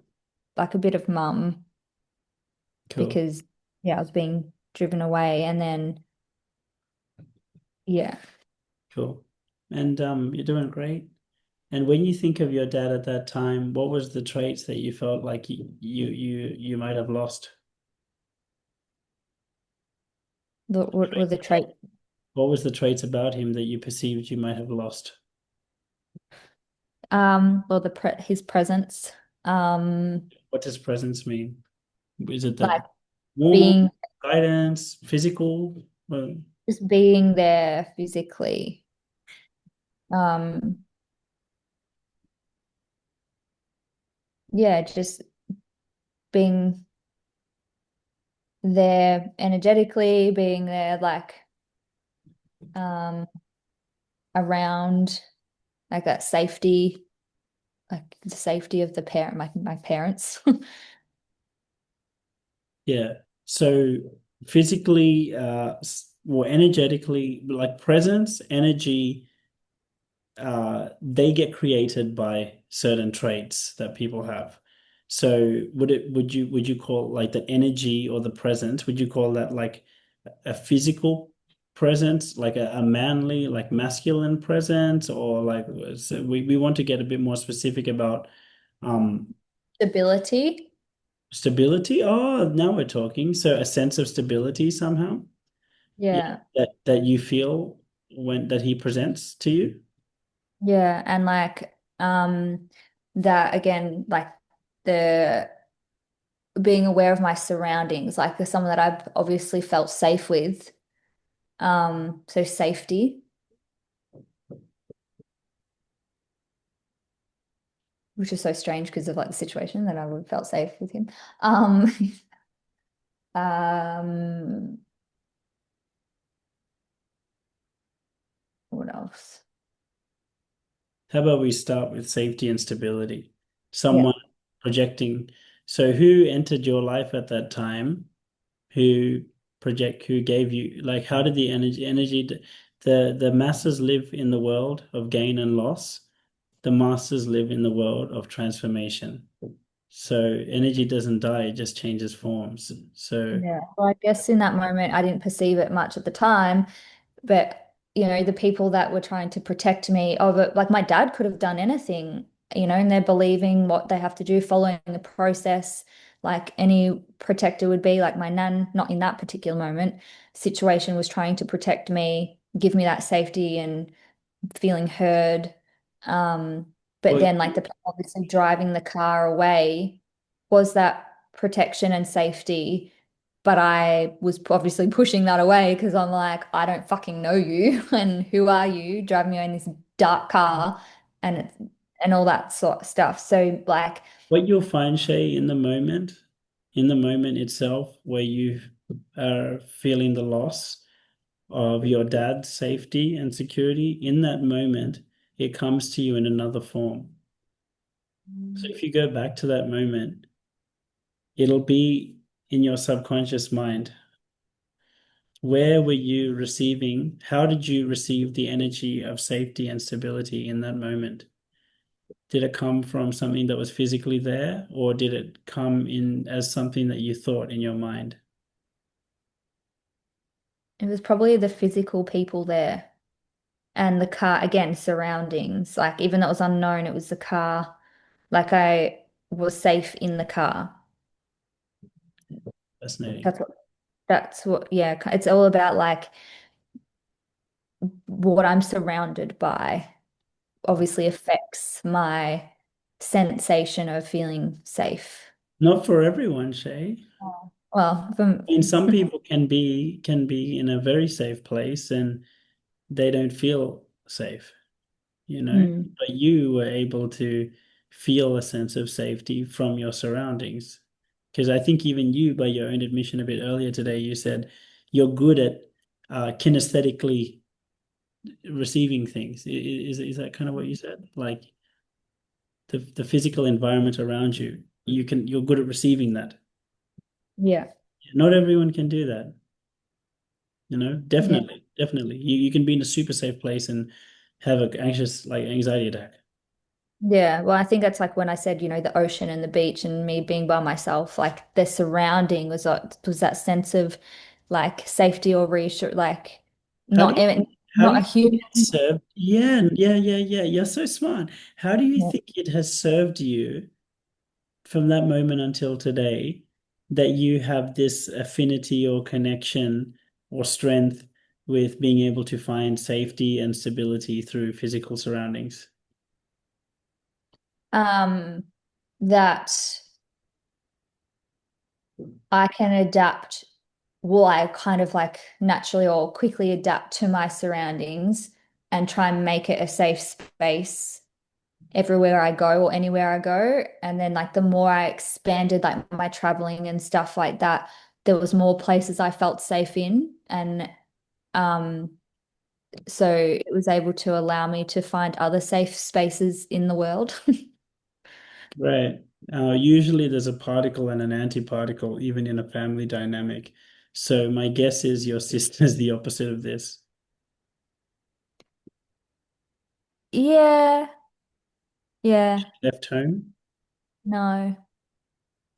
like a bit of mum, Cool, because, yeah, I was being driven away. And then, yeah, cool. And you're doing great. And when you think of your dad at that time, what was the traits that you felt like you might have lost? what were the traits? What was the traits about him that you perceived you might have lost? Well, his presence, um, What does presence mean? Is it that like warm, being guidance, physical? Well, just being there physically. Um, yeah, just being there energetically, being there like um around, like that safety, like the safety of the parent, my parents. yeah. So physically, or energetically, like presence, energy, they get created by certain traits that people have. So would you call like the energy or the presence, would you call that like a physical presence, like a manly, like masculine presence, or like so we want to get a bit more specific about um Stability. stability. Oh, now we're talking. So a sense of stability somehow. Yeah, Yeah. that you feel when that he presents to you. Yeah. And like that again, like the being aware of my surroundings, like there's someone that I've obviously felt safe with. So safety, which is so strange because of like the situation that I would have felt safe with him. Um, um, what else? How about we start with safety and stability? Yeah. Someone projecting. So who entered your life at that time? Who who gave you like how did the the masses live in the world of gain and loss. The masters live in the world of transformation. So energy doesn't die, it just changes forms. So Yeah. Well, I guess in that moment, I didn't perceive it much at the time, but the people that were trying to protect me, oh, but like my dad could have done anything, and they're believing what they have to do, following the process, like any protector would be. Like my nan, not in that particular moment, situation, was trying to protect me, give me that safety and feeling heard. But well, then like the people obviously driving the car away was that protection and safety. But I was obviously pushing that away because I'm like, I don't fucking know you. And who are you driving me in this dark car and and all that sort of stuff. So like, what you'll find, Shay, in the moment itself, where you are feeling the loss of your dad's safety and security, in that moment, it comes to you in another form. So if you go back to that moment, it'll be in your subconscious mind. Where were you receiving? How did you receive the energy of safety and stability in that moment? Did it come from something that was physically there, or did it come in as something that you thought in your mind? It was probably the physical people there and the car, again, surroundings. Like, even though it was unknown, it was the car. Like, I was safe in the car. Fascinating. That's what, yeah, it's all about like what I'm surrounded by obviously affects my sensation of feeling safe. Not for everyone, Shay. Oh. Well, from I mean, some people can be in a very safe place and they don't feel safe, you know. mm, But you were able to feel a sense of safety from your surroundings. Because I think even you, by your own admission a bit earlier today, you said you're good at kinesthetically receiving things. Is that kind of what you said? Like the physical environment around you, you're good at receiving that. yeah, Not everyone can do that, you know? yeah. Definitely, definitely. You can be in a super safe place and have an anxious like anxiety attack. Yeah, well, I think that's like when I said, the ocean and the beach and me being by myself, like the surrounding was that sense of like safety or reassure, like How do not you even how do not a you think human. it served? Yeah, yeah, yeah, yeah. You're so smart. How do you Yeah. think it has served you from that moment until today that you have this affinity or connection or strength with being able to find safety and stability through physical surroundings? Um, that I can adapt, well, I kind of like naturally or quickly adapt to my surroundings and try and make it a safe space everywhere I go or anywhere I go. And then like the more I expanded like my traveling and stuff like that, there was more places I felt safe in. And um so it was able to allow me to find other safe spaces in the world. Right. Usually there's a particle and an antiparticle, even in a family dynamic. So my guess is your sister's the opposite of this. Yeah, yeah, Left home. no.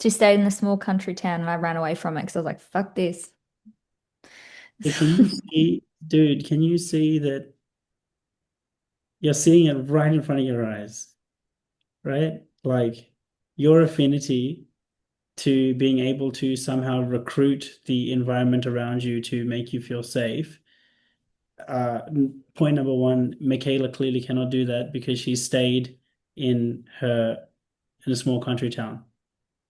She stayed in a small country town and I ran away from it because I was like, fuck this. But can you see, dude, can you see that you're seeing it right in front of your eyes, right? Like your affinity to being able to somehow recruit the environment around you to make you feel safe. Uh, Point number one, Michaela clearly cannot do that because she stayed in her in a small country town.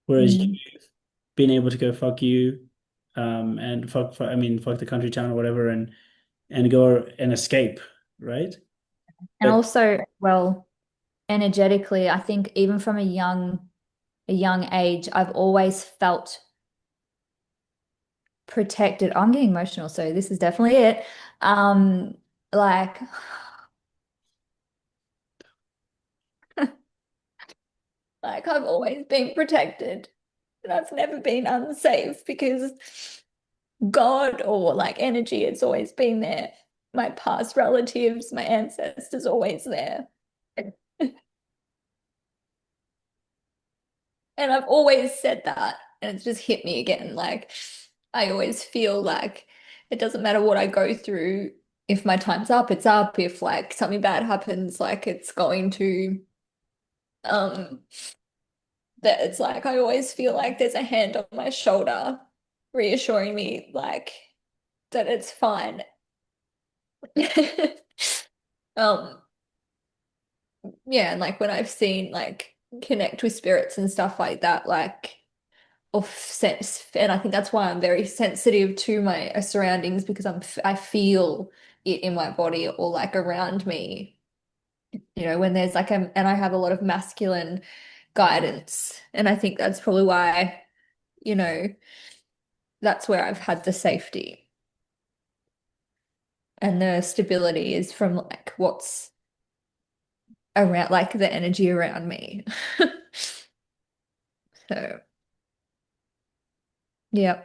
Whereas Mm. you've been able to go fuck you, and I mean fuck the country town or whatever, and go and escape, right? And But also, well, energetically, I think even from a young age, I've always felt protected. I'm getting emotional, so this is definitely it. Like like I've always been protected and I've never been unsafe because God or like energy, it's always been there. My past relatives, my ancestors, always there. And I've always said that, and it's just hit me again. Like, I always feel like it doesn't matter what I go through. If my time's up, it's up. If like something bad happens, like it's going to, um, that it's like I always feel like there's a hand on my shoulder reassuring me like that it's fine. Um, yeah, and like when I've seen like connect with spirits and stuff like that, like of sense, and I think that's why I'm very sensitive to my surroundings because I feel it in my body or like around me. When there's like and I have a lot of masculine guidance, and I think that's probably why, you know, that's where I've had the safety and the stability is from like what's around, like the energy around me. So, yeah.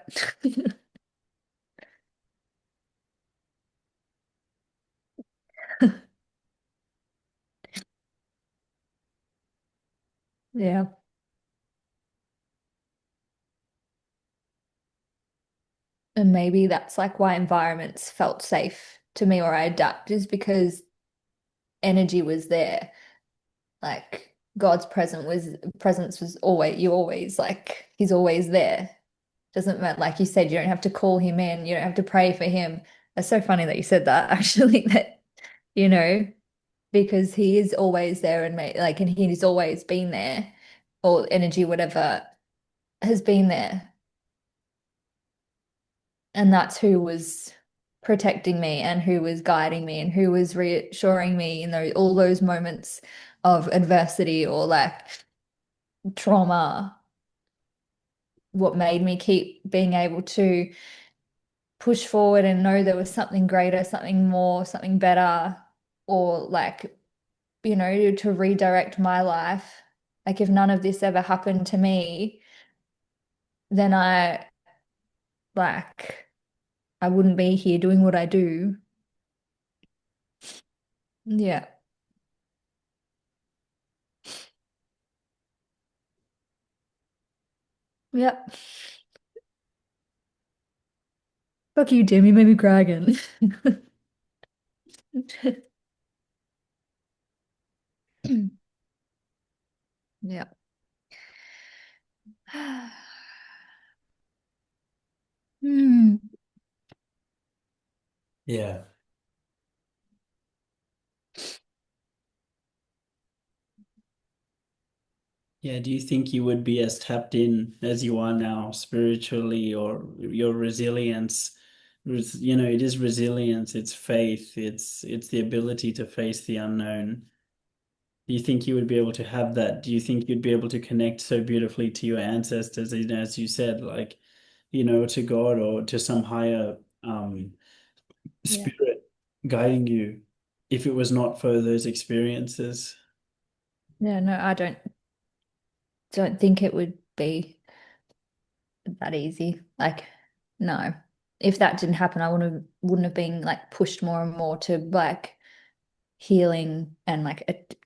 Yeah. And maybe that's like why environments felt safe to me or I adapt is because energy was there. Like God's presence was always you always like he's always there. Doesn't matter, like you said, you don't have to call him in, you don't have to pray for him. It's so funny that you said that actually that you know, because he is always there and like and he's always been there, or energy, whatever, has been there. And that's who was protecting me and who was guiding me and who was reassuring me in those all those moments of adversity or like trauma, what made me keep being able to push forward and know there was something greater, something more, something better, or like, to redirect my life. Like if none of this ever happened to me, then like I wouldn't be here doing what I do. Yeah. Yep. Fuck you, Dim. You made me cry again. Yeah. Hmm. Yeah. Yeah, do you think you would be as tapped in as you are now spiritually, or your resilience? It is resilience, it's faith, it's the ability to face the unknown. Do you think you would be able to have that? Do you think you'd be able to connect so beautifully to your ancestors, as you said, like, to God or to some higher Yeah. spirit guiding you if it was not for those experiences? Yeah, no, I don't think it would be that easy. Like, no. If that didn't happen, I wouldn't have been like pushed more and more to like healing and like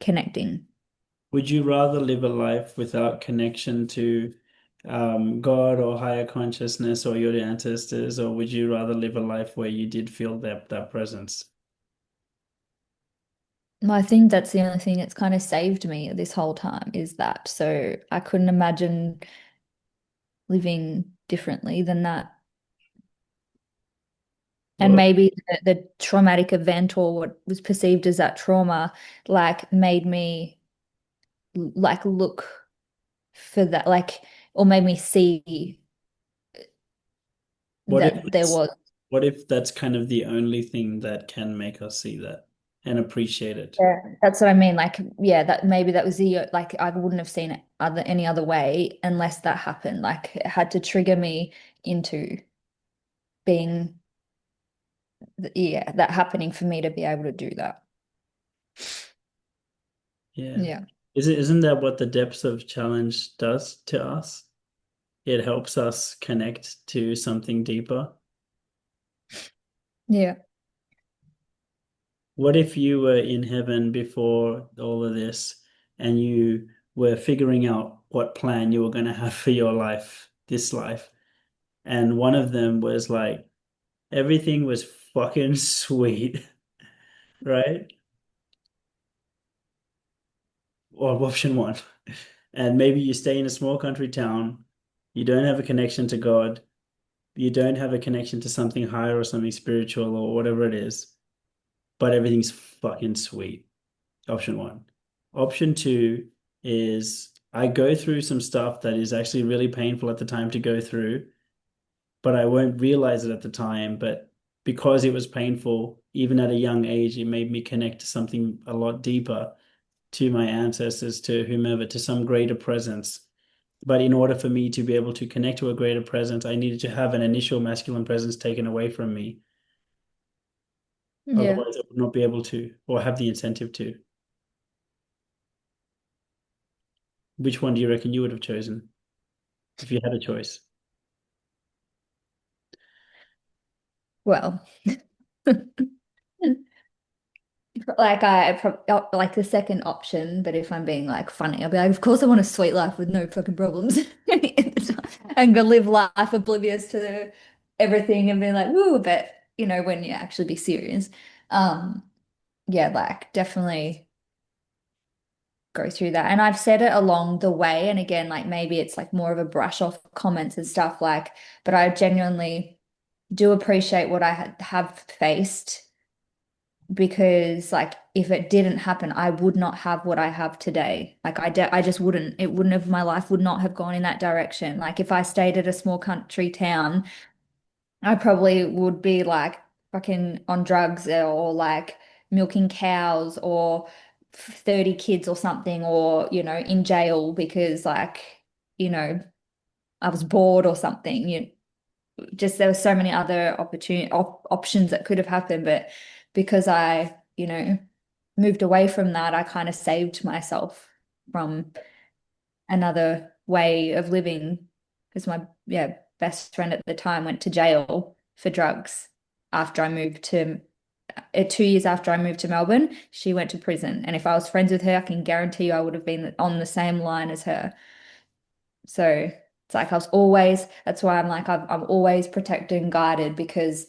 connecting. Would you rather live a life without connection to God or higher consciousness or your ancestors, or would you rather live a life where you did feel that presence? I think that's the only thing that's kind of saved me this whole time is that. So I couldn't imagine living differently than that. And What maybe the traumatic event or what was perceived as that trauma, like made me like look for that, like, or made me see what if that there was. what if that's kind of the only thing that can make us see that and appreciate it? Yeah, that's what I mean. Like, yeah, that maybe that was the like I wouldn't have seen it any other way unless that happened. Like it had to trigger me into being, yeah, that happening for me to be able to do that. Yeah. Yeah. Isn't that what the depth of challenge does to us? It helps us connect to something deeper. Yeah. What if you were in heaven before all of this and you were figuring out what plan you were going to have for your life, this life? And one of them was like, everything was fucking sweet, right? Or option one. And maybe you stay in a small country town, you don't have a connection to God, you don't have a connection to something higher or something spiritual or whatever it is, but everything's fucking sweet. Option one. Option two is I go through some stuff that is actually really painful at the time to go through, but I won't realize it at the time. But because it was painful, even at a young age, it made me connect to something a lot deeper, to my ancestors, to whomever, to some greater presence. But in order for me to be able to connect to a greater presence, I needed to have an initial masculine presence taken away from me. Yeah. Otherwise, I would not be able to or have the incentive to. Which one do you reckon you would have chosen if you had a choice? Well, Like like the second option, but if I'm being like funny, I'll be like, of course I want a sweet life with no fucking problems and go live life oblivious to everything and be like, woo, but when you actually be serious, um, yeah, like definitely go through that. And I've said it along the way, and again, like maybe it's like more of a brush off comments and stuff like, but I genuinely do appreciate what I have faced because like if it didn't happen, I would not have what I have today. Like I just wouldn't. It wouldn't have my life would not have gone in that direction. Like if I stayed at a small country town, I probably would be like fucking on drugs or like milking cows or 30 kids or something or in jail because like you know I was bored or something. Just there were so many other options that could have happened, but because I, moved away from that, I kind of saved myself from another way of living because my best friend at the time went to jail for drugs after I moved to 2 years after I moved to Melbourne, she went to prison. And if I was friends with her, I can guarantee you I would have been on the same line as her. So it's like that's why I'm like, I'm always protected and guided because,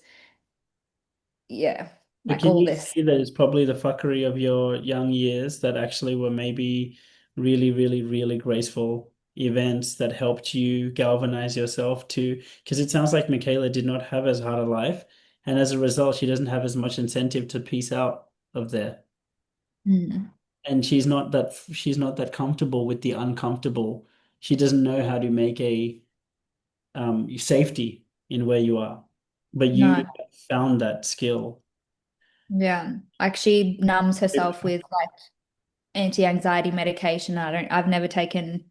yeah, But like can all you this. see that it's probably the fuckery of your young years that actually were maybe really, really, really graceful events that helped you galvanize yourself to? Because it sounds like Michaela did not have as hard a life, and as a result, she doesn't have as much incentive to peace out of there. Mm. And she's not that comfortable with the uncomfortable. She doesn't know how to make a safety in where you are. But you No. found that skill. Yeah. Like she numbs herself with like anti-anxiety medication. I've never taken.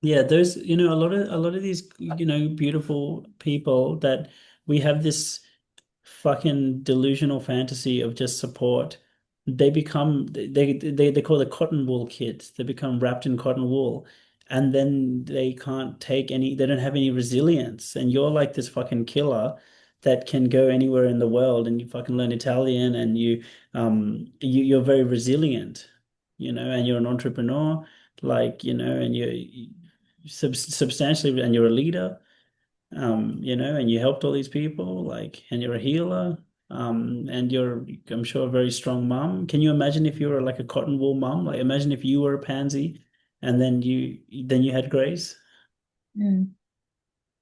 Yeah, those, a lot of these, beautiful people that we have this fucking delusional fantasy of just support. They call it cotton wool kids. They become wrapped in cotton wool, and then they don't have any resilience. And you're like this fucking killer that can go anywhere in the world, and you fucking learn Italian, and you're very resilient, and you're an entrepreneur, like, and you substantially, and you're a leader, and you helped all these people, like, and you're a healer, and you're, I'm sure, a very strong mom. Can you imagine if you were like a cotton wool mom? Like, imagine if you were a pansy, and then you had grace. Mm.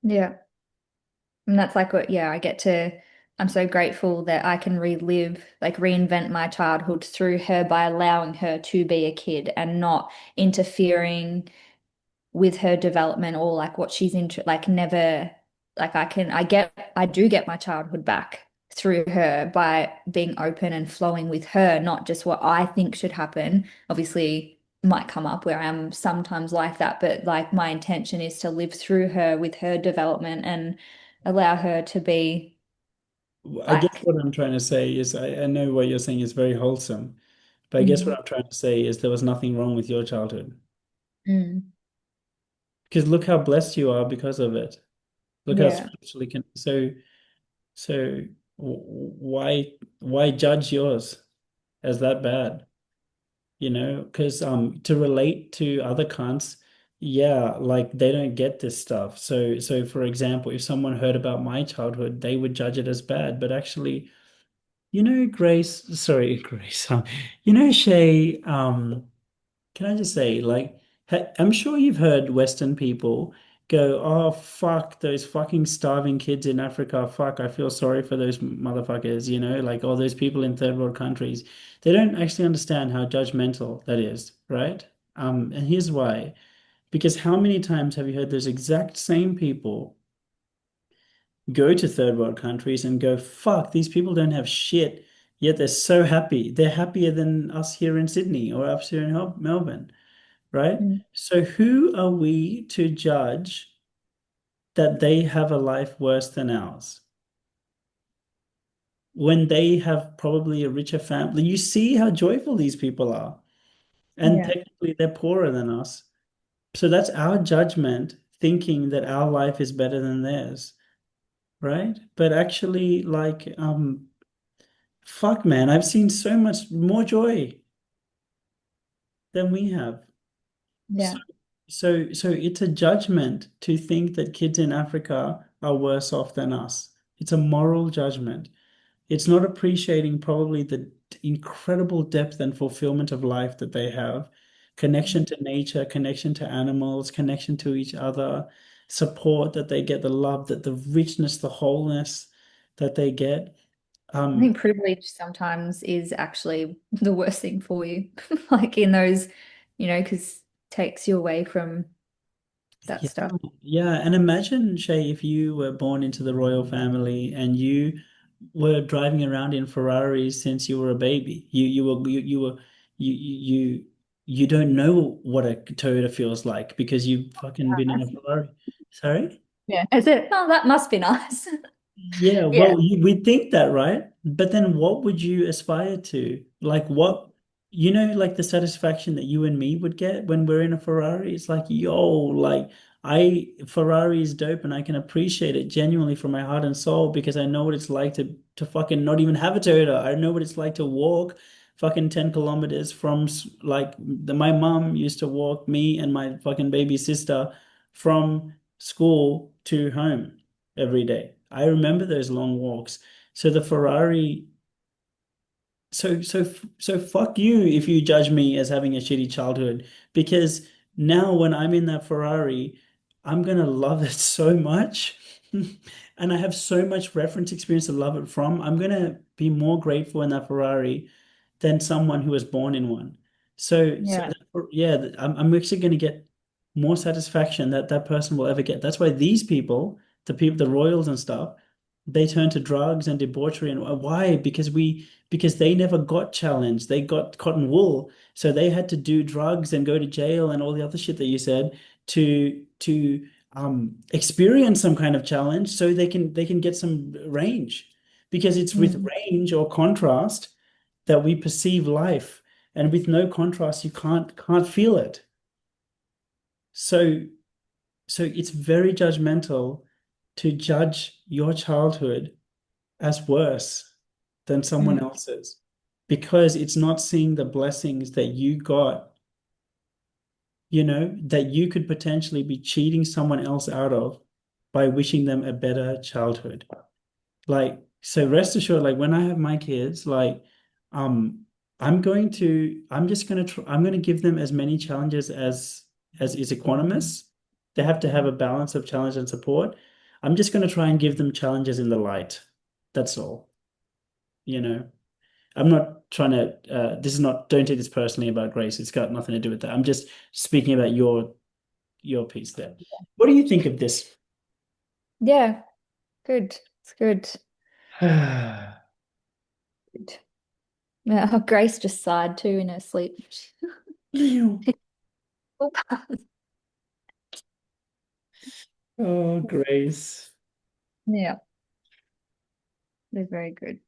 Yeah. And that's like I'm so grateful that I can like reinvent my childhood through her by allowing her to be a kid and not interfering with her development or like what she's into, like never, like I do get my childhood back through her by being open and flowing with her, not just what I think should happen. Obviously, might come up where I'm sometimes like that, but like my intention is to live through her with her development and allow her to be I guess like, what I'm trying to say is, I know what you're saying is very wholesome, but I guess what mm, I'm trying to say is there was nothing wrong with your childhood. mm, Because look how blessed you are because of it. Look how yeah, spiritually so why judge yours as that bad? Because to relate to other cunts, yeah, like they don't get this stuff. So for example, if someone heard about my childhood, they would judge it as bad. But actually, Grace, sorry, Grace, Shay, can I just say, like, I'm sure you've heard Western people go, "Oh, fuck those fucking starving kids in Africa. Fuck, I feel sorry for those motherfuckers," like all those people in third world countries. They don't actually understand how judgmental that is, right? And here's why. Because how many times have you heard those exact same people go to third world countries and go, "Fuck, these people don't have shit, yet they're so happy. They're happier than us here in Sydney or us here in Melbourne." Right? mm, So who are we to judge that they have a life worse than ours when they have probably a richer family? You see how joyful these people are, and yeah, technically they're poorer than us. So that's our judgment, thinking that our life is better than theirs, right? But actually, like, Fuck, man, I've seen so much more joy than we have. So, Yeah. so it's a judgment to think that kids in Africa are worse off than us. It's a moral judgment. It's not appreciating probably the incredible depth and fulfillment of life that they have, connection to nature, connection to animals, connection to each other, support that they get, the love, that the richness, the wholeness that they get. I Um, think privilege sometimes is actually the worst thing for you. Like in those, because takes you away from that Yeah, stuff. yeah. And imagine, Shay, if you were born into the royal family and you were driving around in Ferraris since you were a baby. You you don't know what a Toyota feels like because you've fucking been in a Ferrari. Sorry? Yeah. I said, oh, that must be nice. Yeah, Yeah. well, we'd think that, right? But then what would you aspire to? Like what, like the satisfaction that you and me would get when we're in a Ferrari? It's like, yo, Ferrari is dope and I can appreciate it genuinely from my heart and soul because I know what it's like to fucking not even have a Toyota. I know what it's like to walk fucking 10 kilometers from my mom used to walk me and my fucking baby sister from school to home every day. I remember those long walks. So the Ferrari, so fuck you if you judge me as having a shitty childhood, because now when I'm in that Ferrari, I'm gonna love it so much. And I have so much reference experience to love it from. I'm gonna be more grateful in that Ferrari than someone who was born in one. Yeah. Yeah, I'm actually going to get more satisfaction that that person will ever get. That's why these people, the royals and stuff, they turn to drugs and debauchery. And why? Because they never got challenged. They got cotton wool, so they had to do drugs and go to jail and all the other shit that you said to experience some kind of challenge, so they can get some range. Because it's with Mm. range or contrast that we perceive life, and with no contrast you can't feel it. So so it's very judgmental to judge your childhood as worse than someone Mm. else's, because it's not seeing the blessings that you got, that you could potentially be cheating someone else out of by wishing them a better childhood. Like, so rest assured, like when I have my kids, like, um, I'm just gonna try, I'm gonna give them as many challenges as is equanimous. They have to have a balance of challenge and support. I'm just gonna try and give them challenges in the light. That's all. You know, I'm not trying to, this is not, don't take this personally about Grace. It's got nothing to do with that. I'm just speaking about your piece there. What do you think of this? Yeah. Good. It's good. Good. Yeah, Grace just sighed too in her sleep. Oh, Grace. Yeah, they're very good.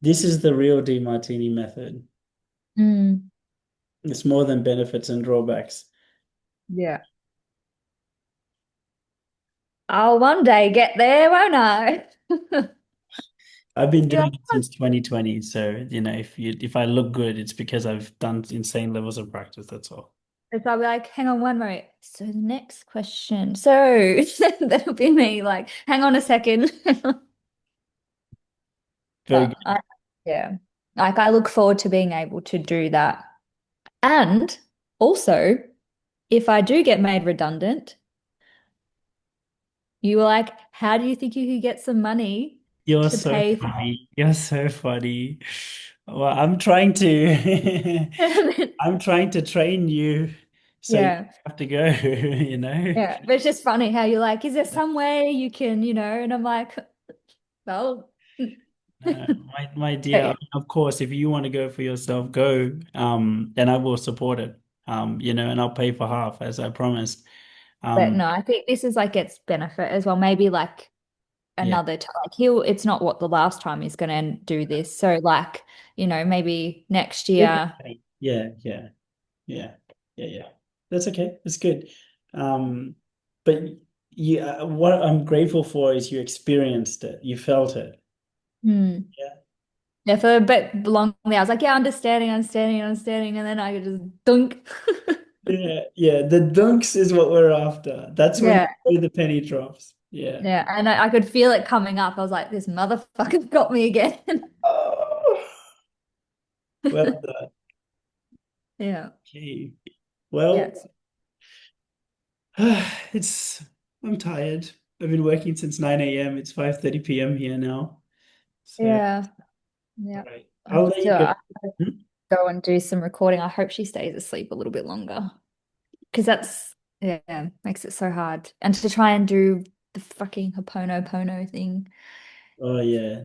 This is the real Demartini method. Mm, It's more than benefits and drawbacks. yeah. I'll one day get there, won't I? I've been Yeah. doing it since 2020, so if I look good, it's because I've done insane levels of practice, that's all. So I'll be like, hang on one moment. So the next question. So that'll be me, like, hang on a second. Very good. Yeah, like I look forward to being able to do that. And also, if I do get made redundant, you were like, how do you think you could get some money You're to so pay for funny. You're so funny. Well, I'm trying to it? I'm trying to train you so you Yeah. have to go, you know? Yeah. But it's just funny how you're like, is there some way you can, and I'm like, well, My dear, I but mean, of course, if you want to go for yourself, go. And I will support it. And I'll pay for half as I promised. Um, no, I think this is like its benefit as well. Maybe like yeah. another time, like it's not what the last time he's gonna do this. So like, maybe next year. Okay. Yeah, yeah, yeah, yeah, yeah. That's okay. That's good. Um, but what I'm grateful for is you experienced it, you felt it. Hmm. Yeah. Yeah, for a bit long there, I was like, yeah, understanding, understanding, understanding, and then I could just dunk. Yeah, yeah. The dunks is what we're after. That's when Yeah, the penny drops. Yeah. yeah, and I could feel it coming up. I was like, this motherfucker's got me again. Oh, well done. Yeah, Okay. yeah, Well, it's I'm tired. I've been working since 9 a.m. It's 5:30 p.m. here now. So, yeah, all yeah. right. I I'll need let to you go. Hmm? go and do some recording. I hope she stays asleep a little bit longer because that's yeah makes it so hard. And to try and do the fucking Hoponopono thing. Oh yeah.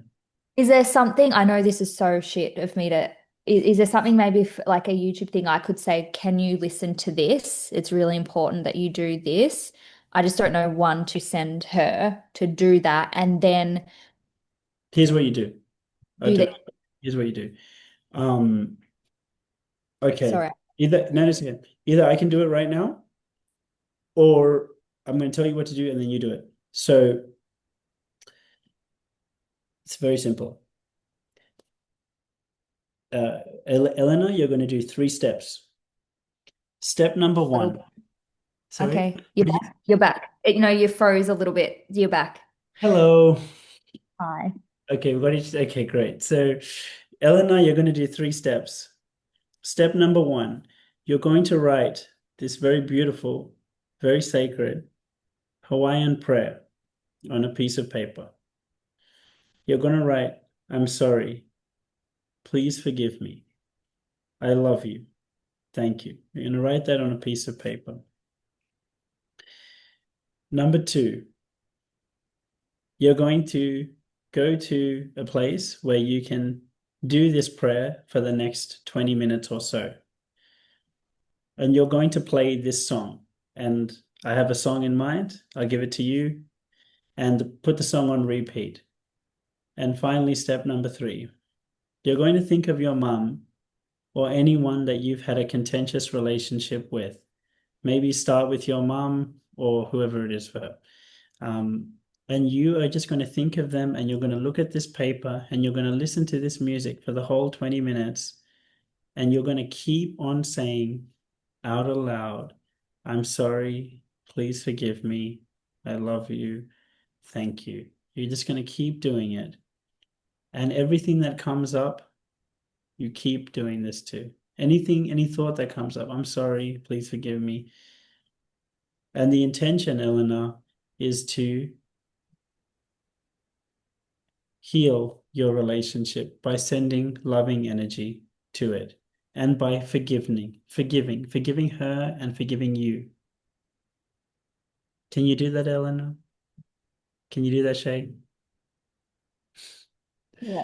Is there something, I know this is so shit of me to, is there something maybe like a YouTube thing I could say, can you listen to this? It's really important that you do this. I just don't know one to send her to do that and then Here's what you do. I do do. the, Here's what you do. Um, okay. sorry. Either notice again. Either I can do it right now, or I'm going to tell you what to do, and then you do it. So it's very simple. Elena, you're going to do 3 steps. Step number one. Sorry, Okay, you're what did you? back. You're back. You know, you froze a little bit. You're back. Hello. Hi. Okay, what did you? Okay, great. So, Elena, you're going to do 3 steps. Step number one, you're going to write this very beautiful, very sacred Hawaiian prayer on a piece of paper. You're going to write, I'm sorry. Please forgive me. I love you. Thank you. You're going to write that on a piece of paper. Number two, you're going to go to a place where you can do this prayer for the next 20 minutes or so. And you're going to play this song. And I have a song in mind. I'll give it to you and put the song on repeat. And finally, step number three, you're going to think of your mum or anyone that you've had a contentious relationship with. Maybe start with your mum or whoever it is for her. And you are just going to think of them and you're going to look at this paper and you're going to listen to this music for the whole 20 minutes. And you're going to keep on saying out aloud, I'm sorry. Please forgive me. I love you. Thank you. You're just going to keep doing it. And everything that comes up, you keep doing this too. Anything, any thought that comes up, I'm sorry. Please forgive me. And the intention, Eleanor, is to heal your relationship by sending loving energy to it and by forgiving her and forgiving you. Can you do that, Eleanor? Can you do that, Shae? Yeah.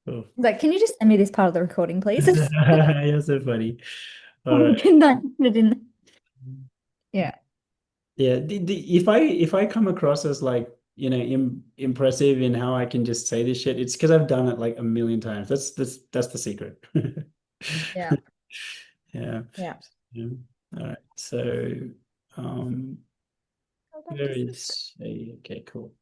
Oh. Like, can you just send me this part of the recording, please? You're so funny. All right. Can I put it in? Yeah. Yeah. If I come across as like, impressive in how I can just say this shit, it's because I've done it like a million times. That's the secret. Yeah. Yeah. Yeah. Yeah. All right. So, um, Go back where to sleep. is okay, cool.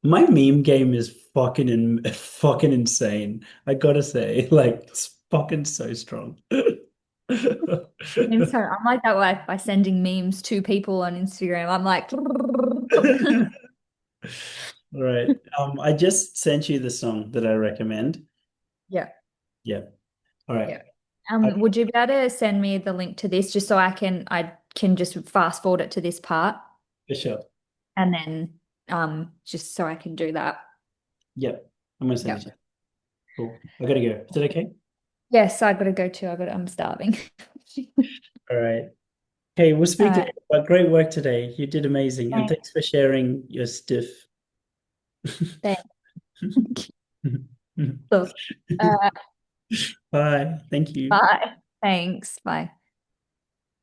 My meme game is fucking insane. I gotta say, like, it's fucking so strong. I'm sorry, I'm like that way by sending memes to people on Instagram. I'm like, Right. I just sent you the song that I recommend. yeah, Yeah. All right. yeah. I, Would you be able to send me the link to this just so I can just fast forward it to this part for sure. and then just so I can do that. Yep. I'm gonna send it Yeah. to you. Cool. I gotta go. Is that okay? Yes, I gotta go too. I'm starving. All right. Hey, we'll All speak later. right. But great work today. You did amazing. And thanks Thanks. for sharing your stiff. Thanks. So, uh, Bye. Thank you. bye. Thanks. Bye.